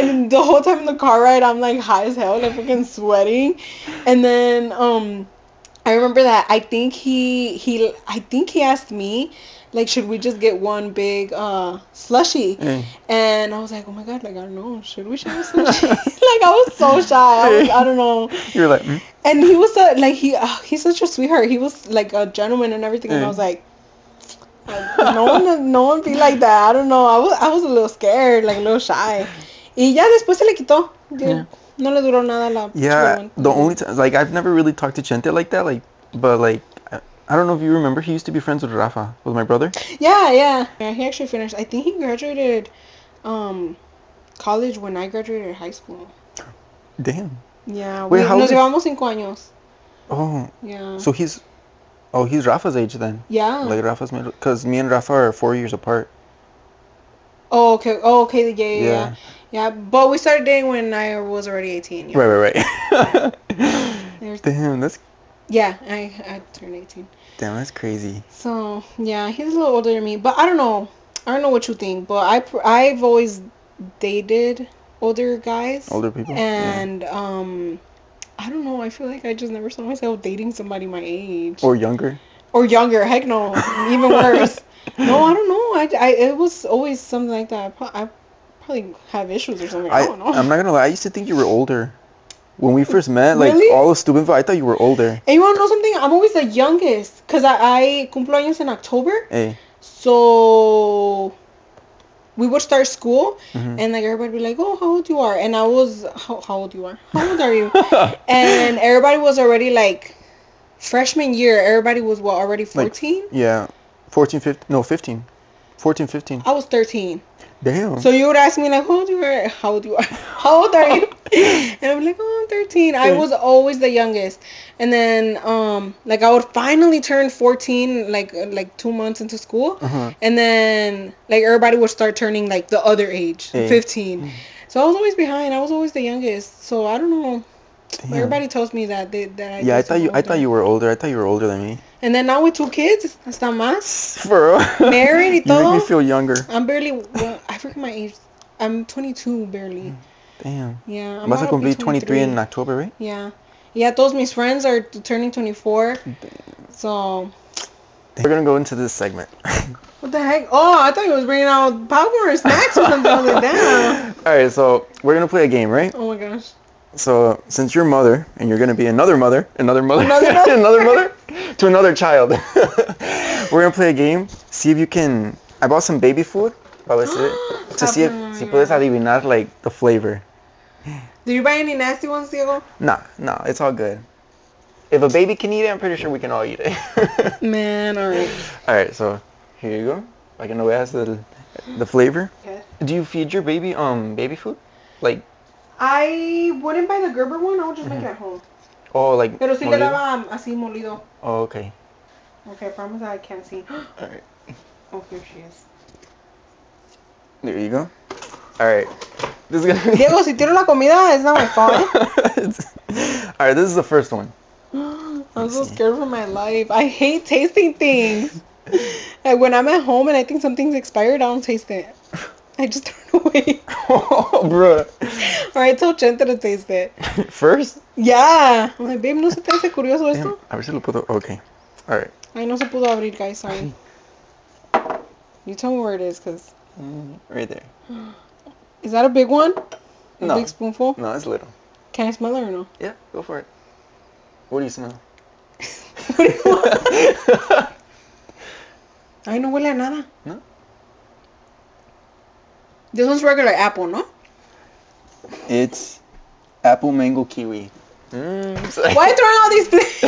And the whole time in the car ride, I'm like high as hell, like freaking sweating. And then I remember that I think he asked me, like, should we just get one big slushie? And I was like, oh my god, like, I don't know, should we share a slushie? Like, I was so shy. I don't know. You were like, And he was like, he's such a sweetheart. He was like a gentleman and everything. And I was like, no one be like that. I don't know. I was a little scared, like a little shy. Y ya después se le quitó. Yeah. No le duró nada la. Yeah, the only time, like, I've never really talked to Chente like that, like, but like, I don't know if you remember, he used to be friends with Rafa, with my brother. Yeah, he actually finished. I think he graduated college when I graduated high school. Damn. Yeah. Wait, how nos old llevamos 5 años. Oh. Yeah. So he's Rafa's age then. Yeah. Like Rafa's middle, because me and Rafa are 4 years apart. Oh, okay. Yeah. Yeah, but we started dating when I was already 18. Yeah. Right. Damn, that's. Yeah, I turned 18. Damn, that's crazy. So, yeah, he's a little older than me, but I don't know what you think, but I've always dated older guys. Older people. And I don't know, I feel like I just never saw myself dating somebody my age. Or younger. Heck no, even worse. No, I don't know. It was always something like that. I probably have issues or something. I don't know. I'm not gonna lie, I used to think you were older. When we first met, like, Really? all of Steubenville, I thought you were older. And you want to know something? I'm always the youngest. Because I cumplo años in October. Hey. So we would start school. And, like, everybody would be like, oh, how old you are? And I was, how old you are? How old are you? And everybody was already, like, freshman year. Everybody was, what, already 14? Like, yeah. 14, 15. No, 15. 14, 15. I was 13. Damn. So you would ask me, like, how old you are? How old are you? And I'm like, oh, I'm 13. I was always the youngest. And then, like, I would finally turn 14, like 2 months into school. And then, like, everybody would start turning, like, the other age, 15. So I was always behind. I was always the youngest. So I don't know. Damn. Everybody tells me that I thought you were older. I thought you were older than me. And then now with 2 kids, hasta más. For real? Married y todo. You make me feel younger. I'm barely, I forget my age. I'm 22 barely. Damn. Yeah. Vas a cumplir 23 in October, right? Yeah. Yeah, todos mis friends are turning 24. So. We're gonna go into this segment. What the heck? Oh, I thought you was bringing out popcorn or snacks or something. I was like, damn. Alright, so we're gonna play a game, right? Oh my gosh. So, since you're mother, and you're going to be another mother, another mother to another child, we're going to play a game, see if you can, I bought some baby food, to see if si puedes adivinar, like, the flavor. Did you buy any nasty ones, Diego? No, it's all good. If a baby can eat it, I'm pretty sure we can all eat it. Man, alright. Alright, so, here you go. I can know ask the flavor. Okay. Do you feed your baby, baby food? Like, I wouldn't buy the Gerber one. I would just make it at home. Oh, like Pero sí molido? le daba así molido. Oh, okay. Okay, I promise I can't see. Alright. Oh, here she is. There you go. Alright. This is gonna be... Diego, si tiro la comida, it's not my fault. Alright, this is the first one. I'm so scared for my life. I hate tasting things. Like when I'm at home and I think something's expired, I don't taste it. I just throw it away. Oh, bro. Alright, tell Chente to taste it. First? Yeah. I'm like, babe, ¿no se te hace curioso esto? A ver si lo puedo... Okay. Alright. Ay, no se pudo abrir, guys. Sorry. You tell me where it is, because... Right there. Is that a big one? A big spoonful? No, it's little. Can I smell it or no? Yeah, go for it. What do you smell? What do you want? Ay, no huele a nada. No? This one's regular apple, no? It's apple, mango, kiwi. Why are you throwing all these things?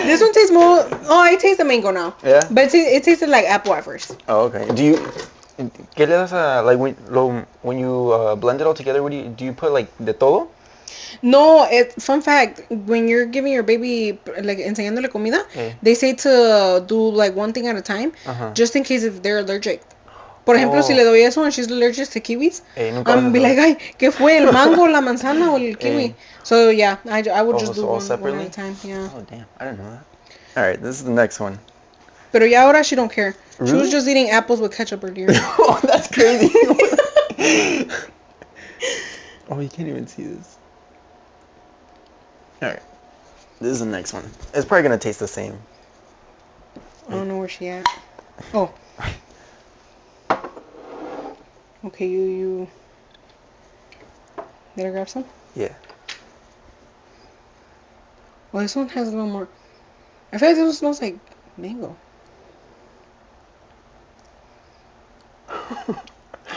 This one tastes more... Oh, I taste the mango now. Yeah? But it tasted like apple at first. Oh, okay. Do you... ¿Qué le das a... Like, when you blend it all together, what do you put, like, de todo? No, fun fact, when you're giving your baby, like, enseñándole comida, Okay. they say to do, like, one thing at a time, just in case if they're allergic. Por ejemplo, si le doy eso and she's allergic to kiwis, Nunca I'm be like, ay, ¿qué fue? ¿El mango, la manzana o el kiwi? So, yeah, I would just do one at a time. Yeah. Oh, damn. I didn't know that. All right, this is the next one. Pero ya ahora she don't care. Really? She was just eating apples with ketchup earlier. Oh, that's crazy. Oh, you can't even see this. All right. This is the next one. It's probably going to taste the same. I don't know where she at. Oh. Okay, you... Did I grab some? Yeah. Well, this one has a little more... I feel like this one smells like mango. I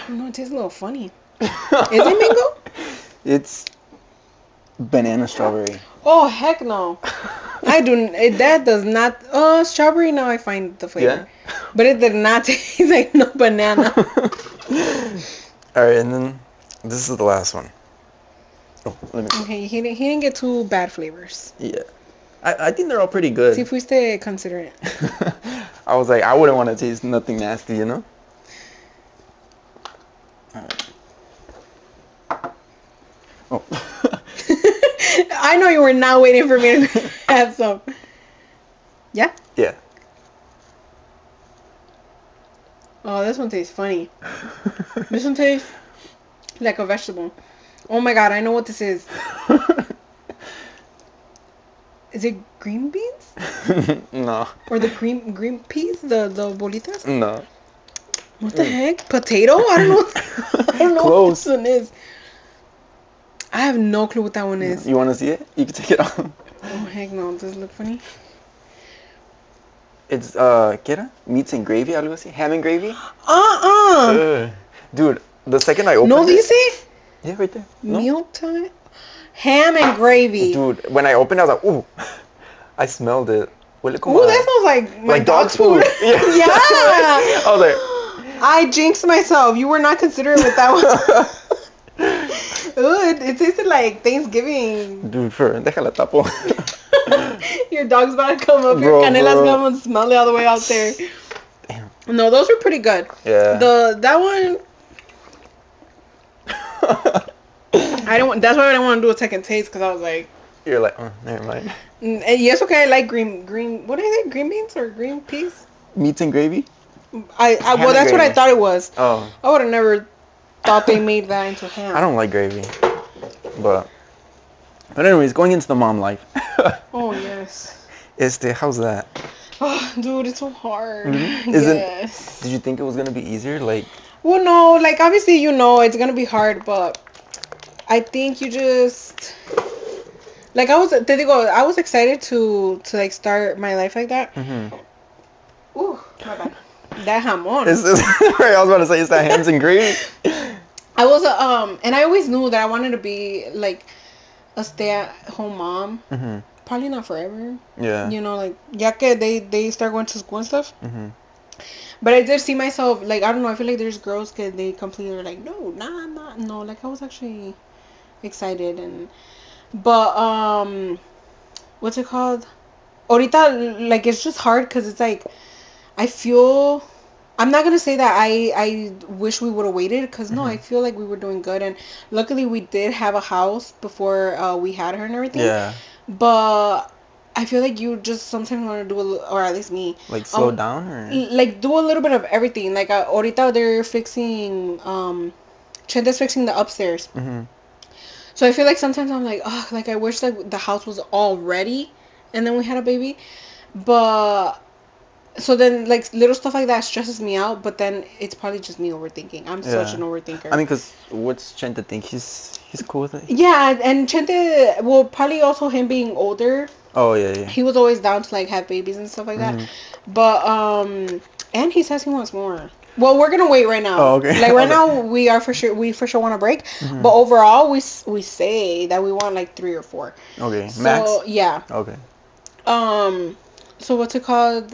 don't know, it tastes a little funny. Is it mango? It's banana strawberry. Oh, heck no. That does not... Oh, strawberry, now I find the flavor. Yeah? But it did not taste like no banana. Alright, and then this is the last one. Oh, let me see. Okay, he didn't get two bad flavors. Yeah. I think they're all pretty good. Si fuiste considerate. I was like, I wouldn't want to taste nothing nasty, you know? Alright. Oh. I know you were not waiting for me to have some. Yeah? Yeah. Oh, this one tastes funny. This one tastes like a vegetable. Oh my god, I know what this is. Is it green beans? No. Or the green peas? The bolitas? No. What the heck? Potato? I don't know. I don't know what this one is. I have no clue what that one is. You want to see it? You can take it off. Oh heck no, does it look funny? It's, ¿qué era? Meats and gravy, algo así? Ham and gravy? Dude, the second I opened No it... dice? Yeah, right there. No? Mealtime? Ham and gravy. Dude, when I opened it, I was like, ooh. I smelled it. Ooh, that smells like my dog's food. Yeah. Yeah. I was like... I jinxed myself. You were not considerate with that one. Ooh, it tasted like Thanksgiving. Dude, déjala tapo. Your dog's about to come up. Your canela's gonna smell it all the way out there. Damn. No, those were pretty good. Yeah. That one... That's why I didn't want to do a second taste, because I was like... You're like, oh, never mind. Yes, okay, I like green, what is it? Green beans or green peas? Meats and gravy? Well, that's what I thought it was. Oh. I would have never thought they made that into ham. I don't like gravy. But anyways, going into the mom life. Oh, yes. How's that? Oh, dude, it's so hard. Mm-hmm. Yes. Did you think it was going to be easier? Like... Well, no, like, obviously, it's going to be hard, but I think you just... Like, I was excited to like, start my life like that. Mm-hmm. Ooh, my bad. That jamon. Right, I was about to say, it's that hams and gravy. I was, and I always knew that I wanted to be, like, a stay-at-home mom. Mm-hmm. Probably not forever. Yeah. You know, like, ya que they start going to school and stuff. Mm-hmm. But I did see myself, like, I don't know, I feel like there's girls that they completely are like, no, no. Like, I was actually excited but, what's it called? Ahorita, like, it's just hard because it's like, I feel, I'm not going to say that I wish we would have waited because, no, I feel like we were doing good. And luckily we did have a house before we had her and everything. Yeah. But I feel like you just sometimes want to do or at least me. Like, slow down? Or? Like, do a little bit of everything. Like, ahorita they're fixing, Chente's fixing the upstairs. Mm-hmm. So I feel like sometimes I'm like, oh, like, I wish, like, the house was all ready and then we had a baby. But... So then, like, little stuff like that stresses me out, but then it's probably just me overthinking. I'm such an overthinker. I mean, because what's Chente think? He's cool with it? Yeah, and Chente, well, probably also him being older. Oh, yeah. He was always down to, like, have babies and stuff like that. But, and he says he wants more. Well, we're gonna wait right now. Oh, okay. Like, right now, we for sure want a break. Mm-hmm. But overall, we say that we want, like, 3 or 4. Okay, so, max? Yeah. Okay. So what's it called?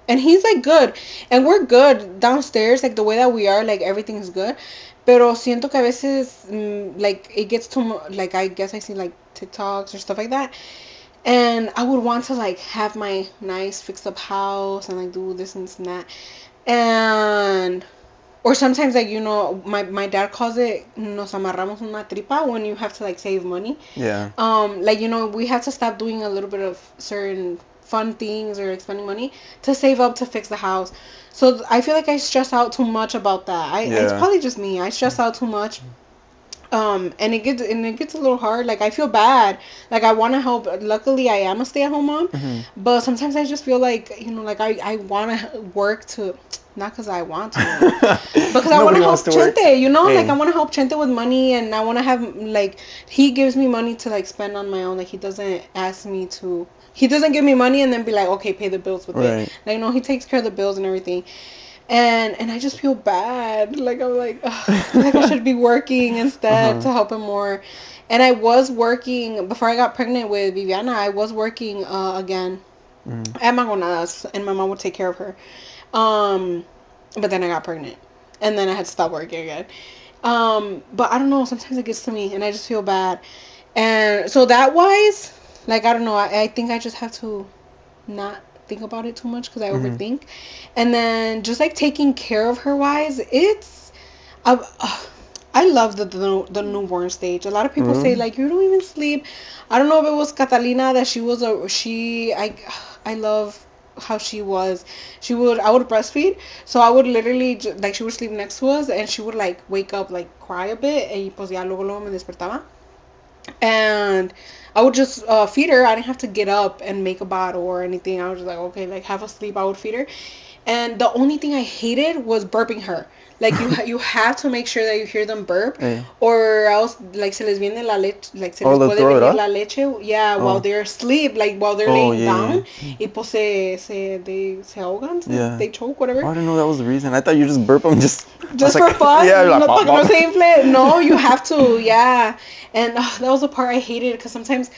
And he's like good, and we're good downstairs. Like the way that we are, like everything's good. Pero siento que a veces, like it gets too like I guess I see like TikToks or stuff like that, and I would want to like have my nice fixed up house and like do this and that, and or sometimes like my dad calls it nos amarramos una tripa when you have to like save money. Yeah. Like we have to stop doing a little bit of certain fun things or like spending money to save up to fix the house. So I feel like I stress out too much about that. It's probably just me. I stress out too much. And it gets a little hard. Like I feel bad. Like I want to help. Luckily, I am a stay-at-home mom. But sometimes I just feel like like I want to work to, not because I want to, because I want to help Chente. Hey. Like I want to help Chente with money, and I want to have like he gives me money to like spend on my own. Like he doesn't ask me to. He doesn't give me money and then be like, okay, pay the bills with it. Like no, he takes care of the bills and everything. And I just feel bad. Like I'm like, like I should be working instead to help him more. And I was working before I got pregnant with Viviana. I was working again at Magonadas, and my mom would take care of her. But then I got pregnant, and then I had to stop working again. But I don't know. Sometimes it gets to me, and I just feel bad. And so that wise, like I don't know. I think I just have to not think about it too much because I overthink. And then just like taking care of her wise, it's I love the newborn stage. A lot of people say like you don't even sleep. I don't know if it was Catalina that I love how she was. I would breastfeed, so I would literally like she would sleep next to us and she would like wake up like cry a bit y pues ya luego me despertaba. And I would just feed her. I didn't have to get up and make a bottle or anything. I was just like, okay, like have a sleep. I would feed her. And the only thing I hated was burping her. Like you have to make sure that you hear them burp, or else like se les viene la leche, like se les puede venir la leche, while they're asleep, like while they're laying down, y pues se ahogan, they choke, whatever. I didn't know that was the reason. I thought you just burp them just for fun. No se infle. No, you have to, And that was the part I hated because sometimes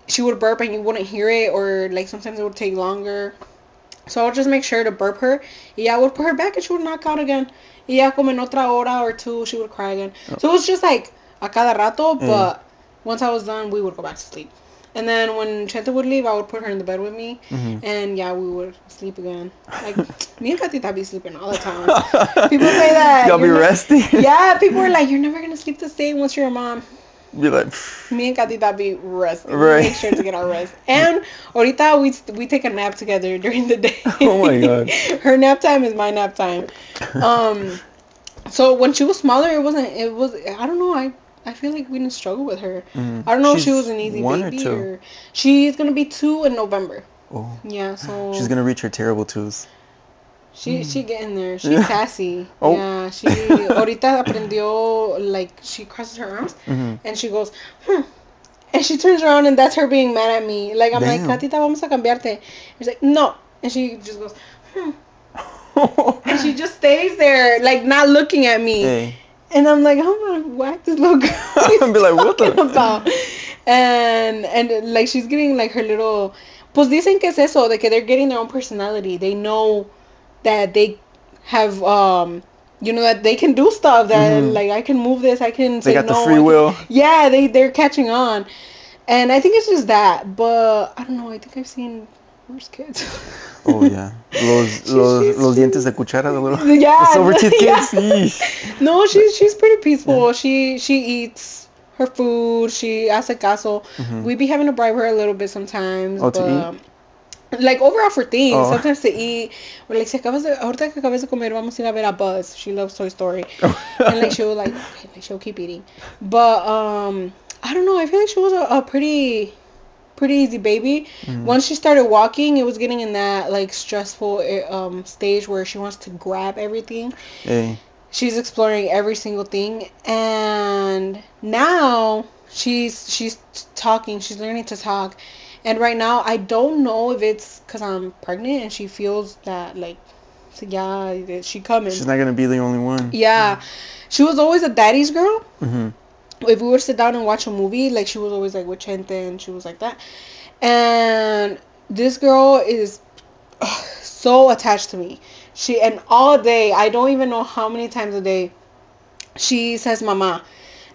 she would burp and you wouldn't hear it, or like sometimes it would take longer. So I would just make sure to burp her. I would put her back and she would knock out again. Y como en otra hora or two, she would cry again. So it was just like a cada rato, but once I was done, we would go back to sleep. And then when Chente would leave, I would put her in the bed with me, and we would sleep again. Like, me and Katita be sleeping all the time. People say that. Y'all be resting? Yeah, people are like, you're never going to sleep the same once you're a mom. Be like, me and Katita be resting. Right. We make sure to get our rest. And ahorita we take a nap together during the day. Oh my god. Her nap time is my nap time. So when she was smaller, it was I don't know, I feel like we didn't struggle with her. I don't know if she was an easy baby or she's gonna be 2 in November. Oh. Yeah, so she's gonna reach her terrible 2s. She getting there. She's sassy. Oh. Yeah, she ahorita aprendió, like she crosses her arms and she goes, and she turns around and that's her being mad at me. Like I'm like, Katita, vamos a cambiarte. She's like, no, and she just goes, and she just stays there, like not looking at me. Hey. And I'm like, I'm gonna whack this little girl. I'm be like, what the about? And like she's getting like her little. Pues dicen que es eso, de que they're getting their own personality. They know that they have that they can do stuff, that like I can move this, I can say no. They got the free will. Yeah, they're catching on. And I think it's just that, but I don't know, I think I've seen worse kids. Oh yeah. Los dientes de cuchara, the little the silver teeth kids. Yeah. No, she's pretty peaceful. Yeah. She eats her food, she hace caso. We be having to bribe her a little bit sometimes. Oh, to eat? Like overall for things, sometimes to eat. Or like ahorita que acabas de comer, vamos a ir a ver a Buzz. She loves Toy Story. And like she'll like she'll keep eating. But I don't know, I feel like she was a pretty easy baby. Once she started walking, it was getting in that like stressful stage where she wants to grab everything. Hey. She's exploring every single thing, and now she's talking, she's learning to talk. And right now, I don't know if it's because I'm pregnant and she feels that, like, she coming. She's not going to be the only one. Yeah. She was always a daddy's girl. If we were to sit down and watch a movie, like, she was always, like, with Chente and she was like that. And this girl is so attached to me. And all day, I don't even know how many times a day, she says mama.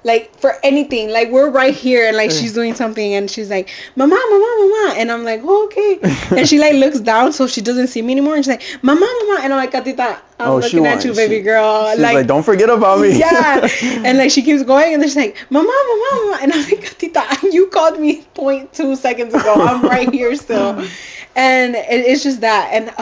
like for anything. Like we're right here and like she's doing something and she's like, mama, mama, mama, and I'm like, oh, okay. And she like looks down so she doesn't see me anymore and she's like, mama, mama, and I'm like, Katita, I'm looking at you, baby girl. She's like, don't forget about me. Yeah. And like she keeps going and then she's like, mama, mama, mama, and I'm like, Katita, you called me 0.2 seconds ago. I'm right here still. And it's just that. And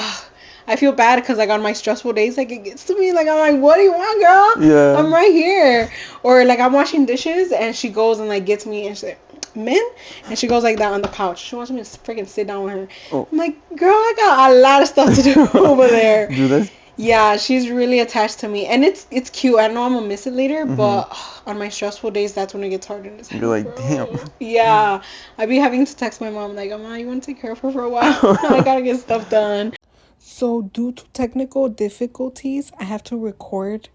I feel bad because like on my stressful days, like it gets to me, like I'm like, what do you want, girl? Yeah. I'm right here. Or like I'm washing dishes and she goes and like gets me and she's like, Min? And she goes like that on the couch. She wants me to freaking sit down with her. Oh. I'm like, girl, I got a lot of stuff to do over there. Do this? Yeah, she's really attached to me, and it's cute. I know I'm gonna miss it later, but on my stressful days, that's when it gets hard in this. You're like, damn. Yeah, I'd be having to text my mom like, "Mama, you want to take care of her for a while? I gotta get stuff done." So, due to technical difficulties, I have to record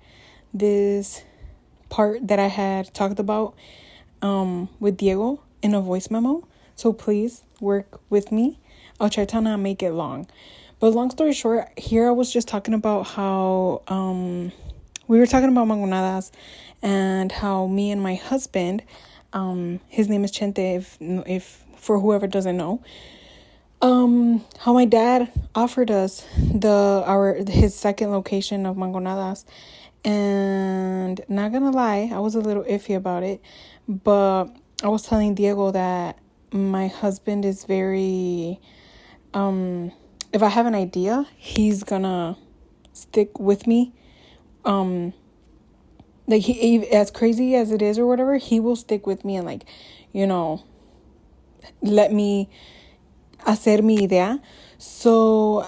this part that I had talked about with Diego in a voice memo. So please work with me. I'll try to not make it long. But long story short, here I was just talking about how we were talking about mangonadas and how me and my husband, his name is Chente, if for whoever doesn't know, how my dad offered us his second location of mangonadas. And not gonna lie, I was a little iffy about it, but I was telling Diego that my husband is very if I have an idea, he's gonna stick with me. Like he, as crazy as it is or whatever, he will stick with me and like, let me hacer mi idea. So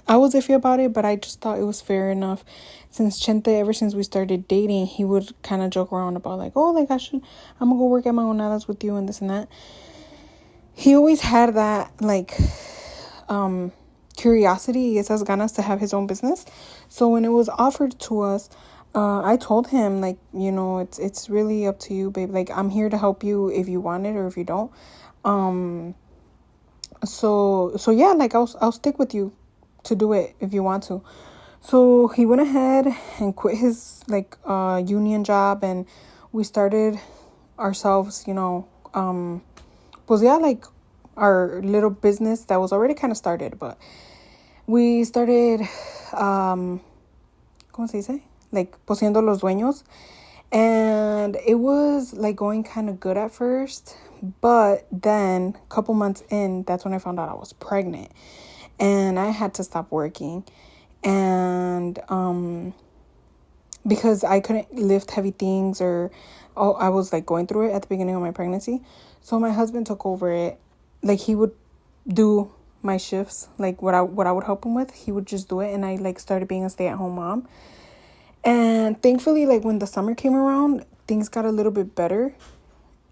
I was iffy about it, but I just thought it was fair enough. Since Chente, ever since we started dating, he would kind of joke around about like, oh, like I'm gonna go work at Mangonadas with you and this and that. He always had that like curiosity, esas ganas to have his own business. So when it was offered to us, I told him like, it's really up to you, babe. Like I'm here to help you if you want it or if you don't. So yeah, like I'll stick with you to do it if you want to. So he went ahead and quit his like union job, and we started ourselves, like our little business that was already kind of started, but we started ¿cómo se dice? Like siendo los dueños, and it was like going kind of good at first, but then a couple months in, that's when I found out I was pregnant, and I had to stop working. And because I couldn't lift heavy things I was like going through it at the beginning of my pregnancy, so my husband took over it. Like he would do my shifts, like what I would help him with, he would just do it, and I like started being a stay-at-home mom. And thankfully, like when the summer came around, things got a little bit better,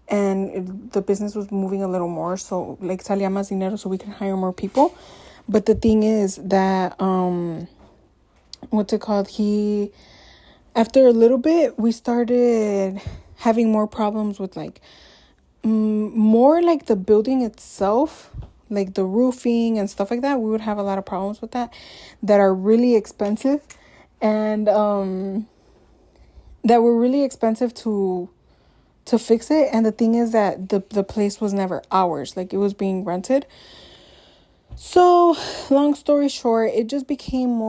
and the business was moving a little more, so like salía más dinero, so we could hire more people. But the thing is that what's it called? After a little bit, we started having more problems with like more like the building itself, like the roofing and stuff like that. We would have a lot of problems with that are really expensive, and that were really expensive to fix it. And the thing is that the place was never ours, like it was being rented. So, long story short, it just became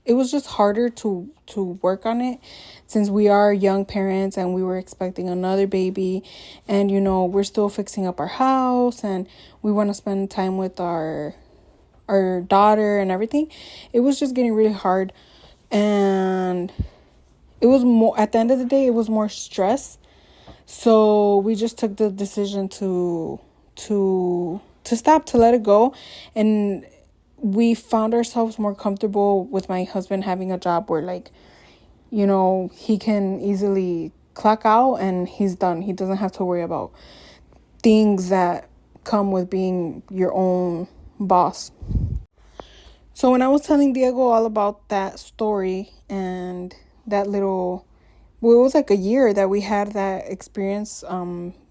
it was just harder to work on it, since we are young parents and we were expecting another baby, and, we're still fixing up our house and we want to spend time with our daughter and everything. It was just getting really hard, and it was more, at the end of the day, it was more stress. So we just took the decision to stop, to let it go. And we found ourselves more comfortable with my husband having a job where like, he can easily clock out and he's done. He doesn't have to worry about things that come with being your own boss. So when I was telling Diego all about that story and that it was like a year that we had that experience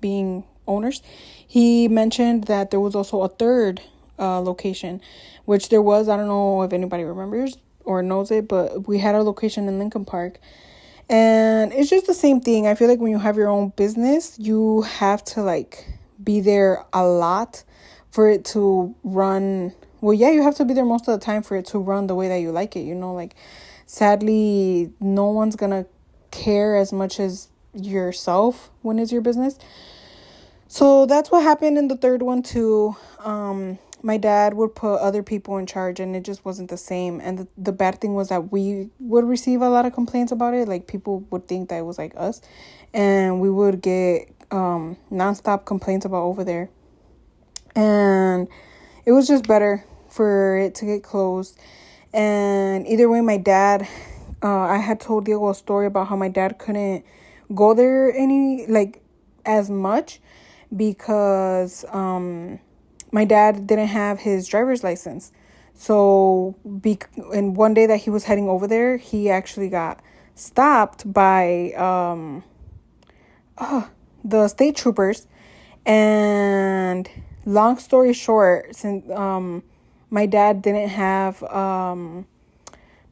being owners, he mentioned that there was also a third location, which there was. I don't know if anybody remembers or knows it, but we had a location in Lincoln Park, And it's just the same thing. I feel like when you have your own business, you have to like be there a lot for it to run. Well, yeah, you have to be there most of the time for it to run the way that you like it, like sadly no one's gonna care as much as yourself when it's your business. So that's what happened in the third one too. My dad would put other people in charge and it just wasn't the same. And the bad thing was that we would receive a lot of complaints about it. Like people would think that it was like us, and we would get nonstop complaints about over there. And it was just better for it to get closed. And either way, my dad, I had told Diego a story about how my dad couldn't go there as much because my dad didn't have his driver's license. So, and one day that he was heading over there, he actually got stopped by the state troopers. And long story short, since my dad didn't have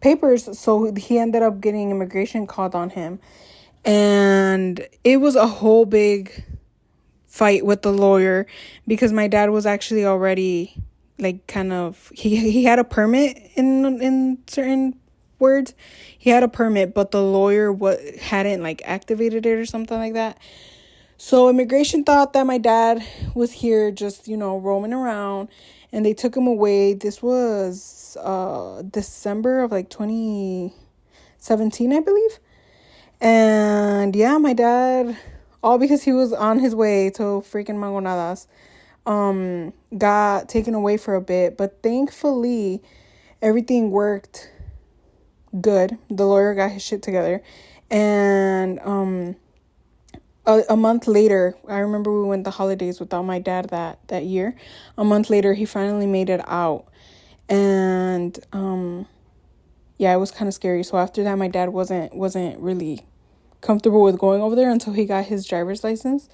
papers, so he ended up getting immigration called on him. And it was a whole big fight with the lawyer because my dad was actually already he had a permit in certain words. He had a permit, but the lawyer hadn't activated it or something like that. So immigration thought that my dad was here just, roaming around, and they took him away. This was December of 2017, I believe. And yeah, my dad, all because he was on his way to freaking Mangonadas, got taken away for a bit. But thankfully, everything worked good. The lawyer got his shit together. And a month later, I remember we went the holidays without my dad that year. A month later, he finally made it out. And yeah, it was kind of scary. So after that, my dad wasn't really comfortable with going over there until he got his driver's license.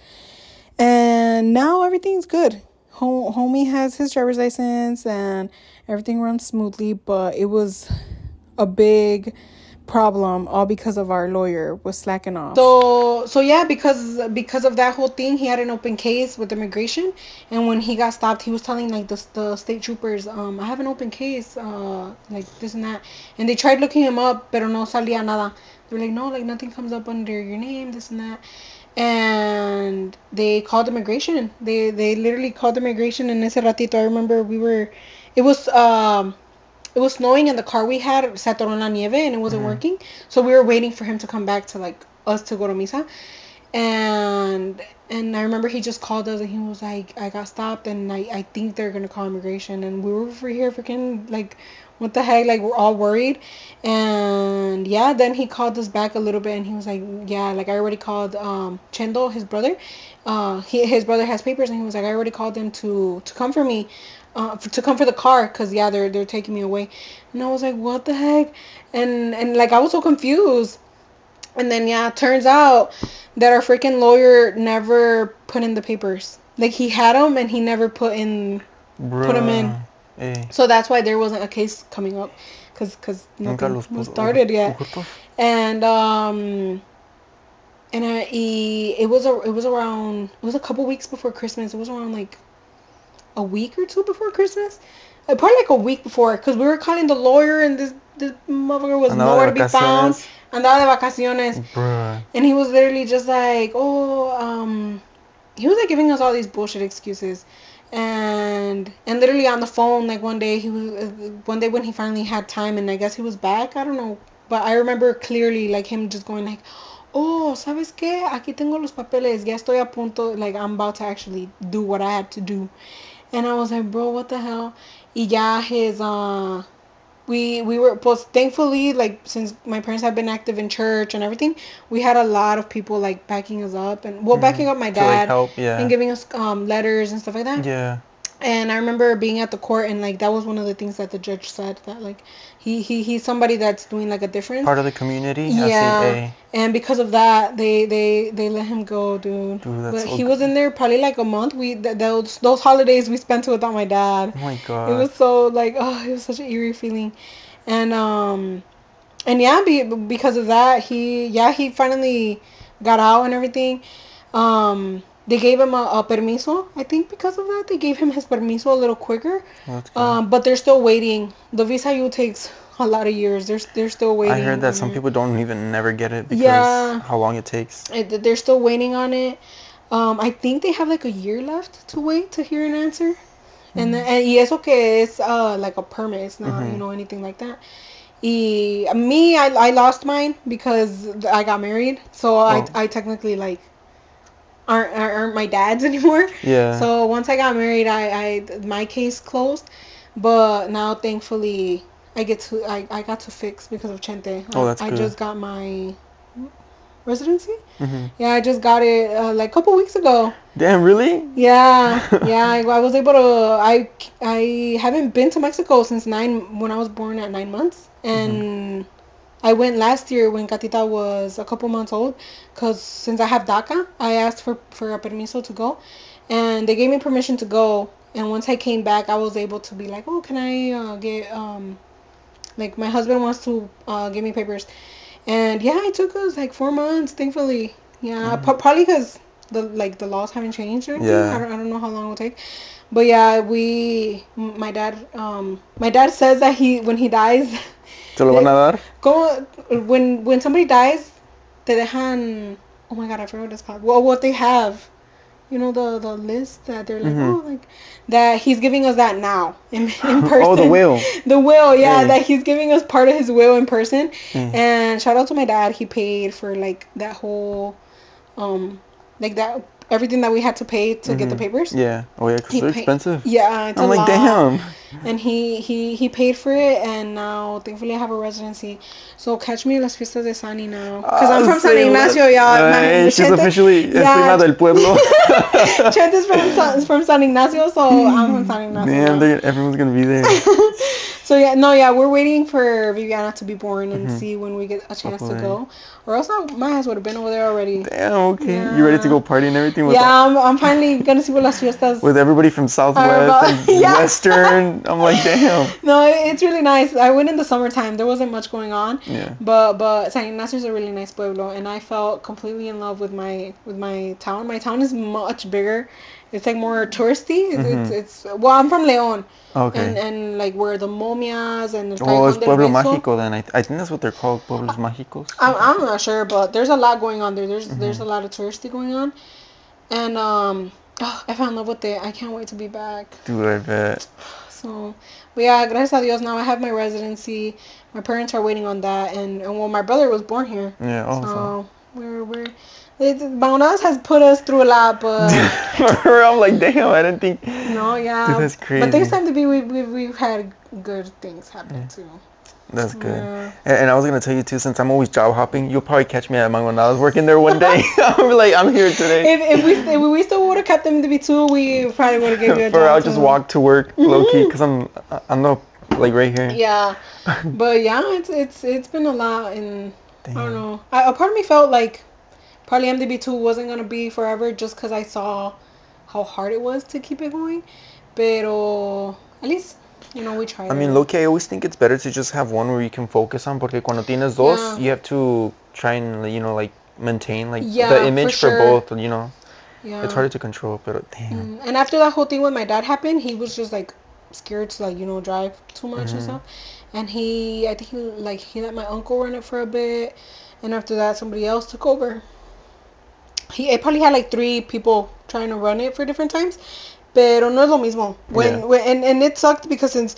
And now everything's good. Homie has his driver's license and everything runs smoothly, but it was a big problem all because of our lawyer was slacking off. So yeah, because of that whole thing, he had an open case with immigration, and when he got stopped, he was telling the state troopers, I have an open case, this and that, and they tried looking him up, pero no salía nada. They're like, no, nothing comes up under your name, this and that. And they called immigration. They literally called immigration. And ese ratito, I remember it was snowing, and the car we had se atoró en la nieve, and it wasn't working. So we were waiting for him to come back to us to go to misa. And I remember he just called us, and he was like, I got stopped, and I think they're gonna call immigration. And we were over here freaking what the heck, we're all worried. And yeah, then he called us back a little bit, and he was like, yeah, I already called Chendo, his brother. His brother has papers, and he was like, I already called them to come for me, to come for the car, because yeah, they're taking me away. And I was like, what the heck? And I was so confused. And then yeah, turns out that our freaking lawyer never put in the papers. He had them, and he never put them in. Hey. So that's why there wasn't a case coming up, because nothing was started yet. And it was a couple weeks before Christmas. It was around a week or two before Christmas. Probably a week before, because we were calling the lawyer, and this motherfucker was nowhere to be found. Andaba de vacaciones. Bruh. And he was literally just he was giving us all these bullshit excuses. And literally on the phone, one day when he finally had time, and I guess he was back, I don't know, but I remember clearly him just going oh, ¿sabes qué? Aquí tengo los papeles, ya estoy a punto, I'm about to actually do what I had to do. And I was like, bro, what the hell? Y ya his we were, pues, thankfully, since my parents have been active in church and everything, we had a lot of people backing us up, and backing up my dad, to, help, yeah, and giving us letters and stuff like that. Yeah. And I remember being at the court, and that was one of the things that the judge said, that he's somebody that's doing a difference, part of the community. Yeah. And because of that, they let him go, dude. But he was in there probably a month. Those holidays we spent without my dad. Oh my god. It was so it was such an eerie feeling. And And yeah, because of that, he finally got out and everything. They gave him a permiso. I think because of that, they gave him his permiso a little quicker. That's good. But they're still waiting. The visa U takes a lot of years. They're still waiting. I heard that some people don't even never get it because Yeah. how long it takes. They're still waiting on it. I think they have like a year left to wait to hear an answer. And y eso que es like a permit. It's not anything like that. I lost mine because I got married, so I technically like aren't my dad's anymore. Yeah. So once I got married, my case closed, but now thankfully I got to fix because of Chente. Oh, that's I good. just got my residency. Mm-hmm. Yeah, I just got it like a couple weeks ago. Damn, really? Yeah, I was able to. I haven't been to Mexico since when I was born at 9 months, and I went last year when Katita was a couple months old, cause since I have DACA, I asked for a permiso to go, and they gave me permission to go. And once I came back, I was able to be like, oh, can I get like my husband wants to give me papers. And yeah, it took us like 4 months, thankfully. Yeah, probably because the laws haven't changed or anything. Yeah. I don't know how long it will take. But yeah, my dad says that when he dies, ¿Te lo van a dar? when somebody dies, te dejan, oh my god, I forgot what it's called. Well, what they have. You know the list that they're like, oh, like that he's giving us that now in person. Oh, the will. The will, yeah, that he's giving us part of his will in person. And shout out to my dad, he paid for like that whole, like that everything that we had to pay to get the papers. Yeah. Oh yeah, because they're expensive. Yeah, it's I'm a like, lot. damn. And he paid for it, and now thankfully I have a residency. So catch me en las fiestas de Sani now, because I'm from San Ignacio, y'all. She's officially prima del pueblo. Chente is from San Ignacio, so I'm from San Ignacio. Damn, everyone's gonna be there. So we're waiting for Viviana to be born and see when we get a chance to go, or else my ass would have been over there already. Damn, okay. Yeah. You ready to go party and everything? I'm finally gonna see what las fiestas. With everybody from Southwest and Western. I'm like, damn. No, it's really nice. I went in the summertime. There wasn't much going on. Yeah. But San Ignacio is a really nice pueblo, and I felt completely in love with my town. My town is much bigger. It's like more touristy. It's well, I'm from León. Okay. And like where the momias and the it's Pueblo Mágico then. I think that's what they're called, Pueblos Mágicos. I'm not sure, but there's a lot going on there. There's a lot of touristy going on, and I fell in love with it. I can't wait to be back. Dude, I bet. So, but yeah, gracias a Dios, now I have my residency. My parents are waiting on that, and well, my brother was born here. Yeah, also. So Baunas has put us through a lot, but I'm like, damn, I didn't think. No, yeah. Dude, that's crazy. But things time to be, we've had good things happen too. That's good. Yeah. And I was gonna tell you too, since I'm always job hopping, you'll probably catch me at Mangonadas working there one day. I'll be like, I'm here today. If we still would have kept MDB2, we probably would have given you a job. Or I'll just walk to work low key, cause I'm like right here. Yeah, but yeah, it's been a lot, and I don't know. A part of me felt like probably MDB2 wasn't gonna be forever, just cause I saw how hard it was to keep it going. Pero at least, we tried. I mean, low-key, I always think it's better to just have one where you can focus on, porque cuando tienes dos, you have to try and, like, maintain, like, the image for both, Yeah. It's harder to control, but damn. And after that whole thing with my dad happened, he was just, like, scared to, like, drive too much and stuff. And I think he let my uncle run it for a bit, and after that, somebody else took over. He probably had, like, 3 people trying to run it for different times. Pero no es lo mismo. And it sucked because since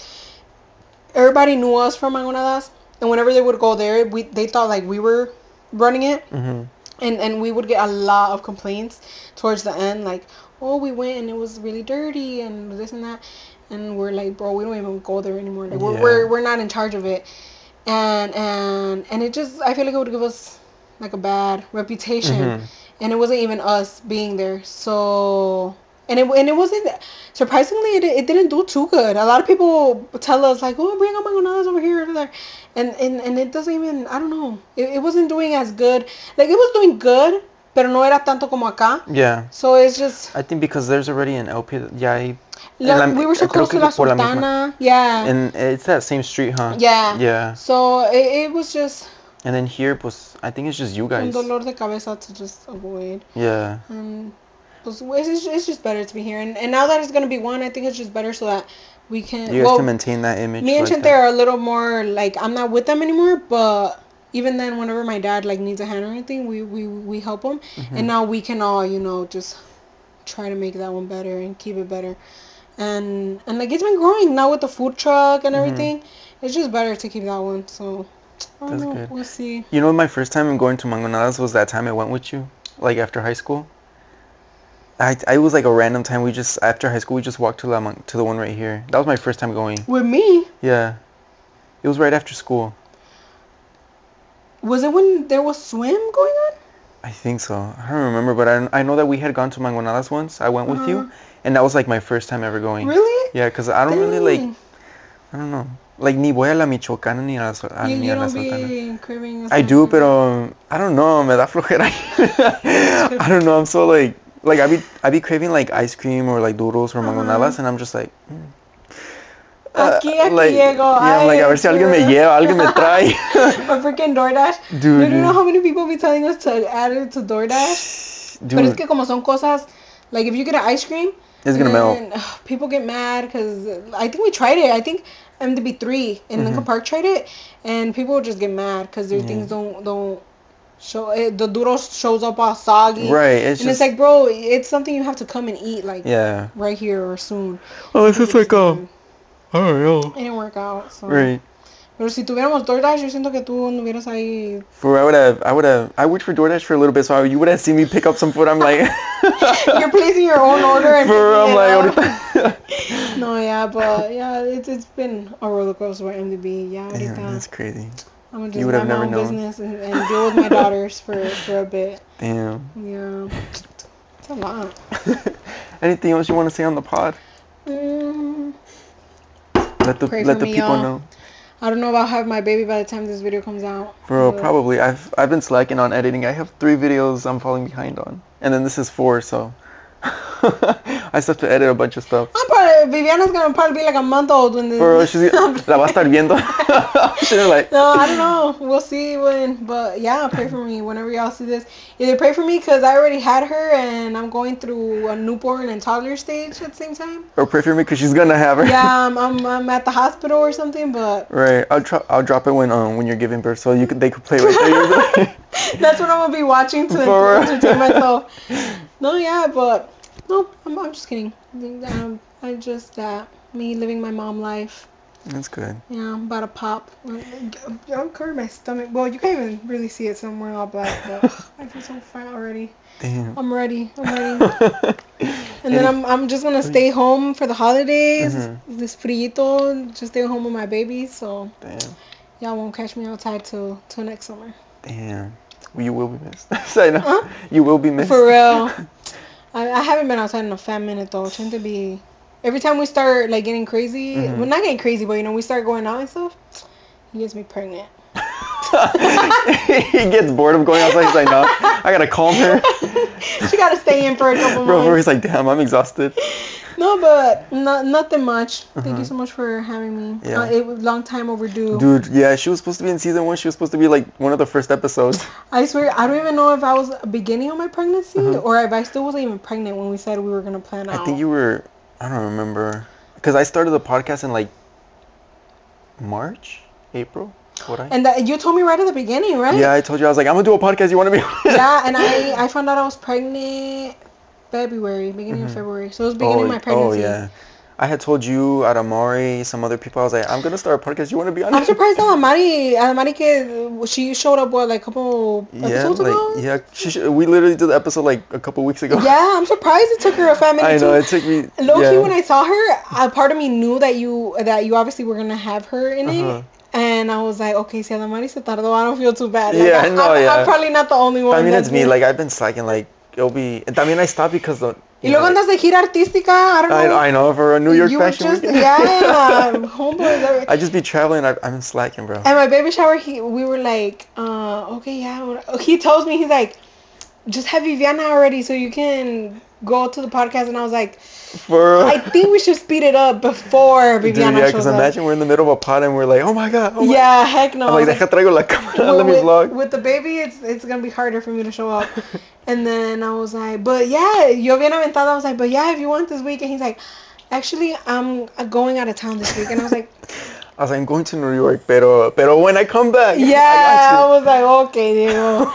everybody knew us from Mangonadas, and whenever they would go there, they thought like we were running it, and we would get a lot of complaints towards the end, like, oh, we went and it was really dirty and this and that, and we're like, bro, we don't even go there anymore. Like, we're not in charge of it, and it just, I feel like it would give us like a bad reputation, and it wasn't even us being there, so. And it wasn't, surprisingly, it didn't do too good. A lot of people tell us, like, oh, bring on Mangonadas over here or there. And it doesn't even, I don't know. It wasn't doing as good. Like, it was doing good, pero no era tanto como acá. Yeah. So it's just. I think because there's already an LP, We were so close to La Sultana. Yeah. And it's that same street, huh? Yeah. Yeah. So it was just. And then here, pues, I think it's just you guys. Un dolor de cabeza to just avoid. Yeah. Pues, it's just better to be here. And now that it's going to be one, I think it's just better so that we can... You guys can maintain that image. Me and Chente are a little more, like, I'm not with them anymore, but even then, whenever my dad, like, needs a hand or anything, we help him. Mm-hmm. And now we can all, just try to make that one better and keep it better. And like, it's been growing now with the food truck and everything. Mm-hmm. It's just better to keep that one, so... I don't know. Good. We'll see. You know, my first time in going to Mangonadas was that time I went with you, like after high school. I was like a random time. We just after high school we just walked to the one right here. That was my first time going. With me? Yeah. It was right after school. Was it when there was swim going on? I think so. I don't remember, but I know that we had gone to Mangonadas once. I went with you, and that was like my first time ever going. Really? Yeah, because I don't really like. I don't know. Like, ni voy a la Michoacana ni a la Sultana. You don't be craving. I do, pero I don't know. Me da flojera. I don't know. I'm so like I be craving like ice cream or like doodles or Mangonadas, and I'm just like. Aquí like, llego. Yeah, I'm like, a ver si alguien me lleva, alguien me trae. Or freaking DoorDash. Dude, you know how many people be telling us to add it to DoorDash? Dude. Pero es que como son cosas, like if you get an ice cream, it's gonna melt. People get mad because I think we tried it. I think MDB2 in Lincoln Park tried it, and people would just get mad because their things don't show. The doodles shows up all soggy. Right. It's like, bro, it's something you have to come and eat like right here or soon. Oh, it's just like I don't know. It didn't work out. So. Right. Pero si tuviéramos DoorDash, yo siento que tú anduvieras ahí. I worked for DoorDash for a little bit, so you would have seen me pick up some food. I'm like. You're placing your own order and I'm like, no, yeah, but yeah, it's been a roller coaster with MDB. Yeah, damn, that's crazy. I'm gonna just mind my own business and deal with my daughters for a bit. Damn. Yeah. It's a lot. Anything else you want to say on the pod? Let the people know. I don't know about having my baby by the time this video comes out. Bro, probably. I've been slacking on editing. I have 3 videos I'm falling behind on. And then this is 4, so I still have to edit a bunch of stuff. Viviana's gonna probably be like a month old when this. Bro, la va a estar viendo. Like, no, I don't know. We'll see when. But yeah, pray for me whenever y'all see this. Either pray for me because I already had her and I'm going through a newborn and toddler stage at the same time. Or pray for me because she's gonna have her. Yeah, I'm at the hospital or something, but. Right, I'll drop it when you're giving birth, so they could play right there. That's what I'm gonna be watching to entertain myself. No, yeah, but no, I'm just kidding. I just me living my mom life. That's good. Yeah, I'm about to pop. I'm covering my stomach. Well, you can't even really see it somewhere all black, but I feel so fat already. Damn. I'm ready. And then I'm just gonna stay home for the holidays. This frito, just stay home with my baby. So damn. Y'all won't catch me outside till next summer. Damn. Well, you will be missed. Say no. Huh? You will be missed. For real. I haven't been outside in a fat minute though. Trying to be. Every time we start like getting crazy, well, not getting crazy, but we start going out and stuff. He gets me pregnant. He gets bored of going outside. He's like, no, I gotta calm her. She gotta stay in for a couple months. Bro, he's like, damn, I'm exhausted. No, but nothing much. Thank you so much for having me. Yeah. It was long time overdue. Dude, yeah, she was supposed to be in season 1. She was supposed to be like one of the first episodes. I swear, I don't even know if I was beginning of my pregnancy or if I still wasn't even pregnant when we said we were gonna plan out. I think you were. I don't remember. Because I started the podcast in like March, April. And you told me right at the beginning, right? Yeah, I told you. I was like, I'm gonna do a podcast. You want to be on it? Yeah, and I found out I was pregnant beginning of February. So it was beginning of my pregnancy. Oh, yeah. I had told you, Aramari, some other people, I was like, I'm going to start a podcast. You want to be on it? I'm surprised that Aramari, she showed up, like a couple episodes ago? Yeah, we literally did the episode, like, a couple weeks ago. Yeah, I'm surprised it took her a family I know, it took me... Low-key, when I saw her, a part of me knew that you obviously were going to have her in it. And I was like, okay, si Aramari se tardó, I don't feel too bad. Like, I'm probably not the only one. I mean, it's me. Like, I've been slacking, like, it'll be... I mean, I stopped because... Y luego andas de gira artística, I don't know. I know, for a New York fashion week. Yeah, homeboys. I just be traveling, I've been slacking, bro. And my baby shower, we were like, okay, yeah. He tells me, he's like, just have Viviana already so you can go to the podcast, and I was like, For I think we should speed it up before Viviana yeah, shows because up. imagine we're in the middle of a pod and we're like, oh my god. Yeah, heck no. I'm like, deja traigo la cámara, let me vlog. With the baby, it's gonna be harder for me to show up. And then I was like, but yeah, yo bien aventada. I was like, but yeah, if you want this week. And he's like, actually, I'm going out of town this week. And I was like, I'm going to New York, pero when I come back, yeah, I was like, okay, Diego.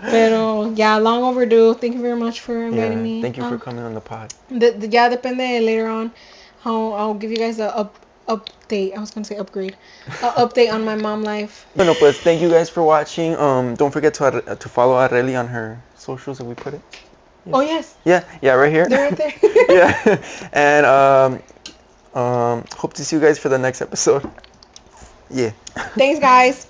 Pero yeah, long overdue. Thank you very much for inviting me. Thank you for coming on the pod. Yeah, depende later on. I'll give you guys a update. I was gonna say upgrade. Update on my mom life. Bueno, pues thank you guys for watching. Don't forget to follow Arely on her socials if we put it. Yeah. Oh yes. Yeah, right here. They're right there. Yeah, and hope to see you guys for the next episode. Yeah. Thanks, guys.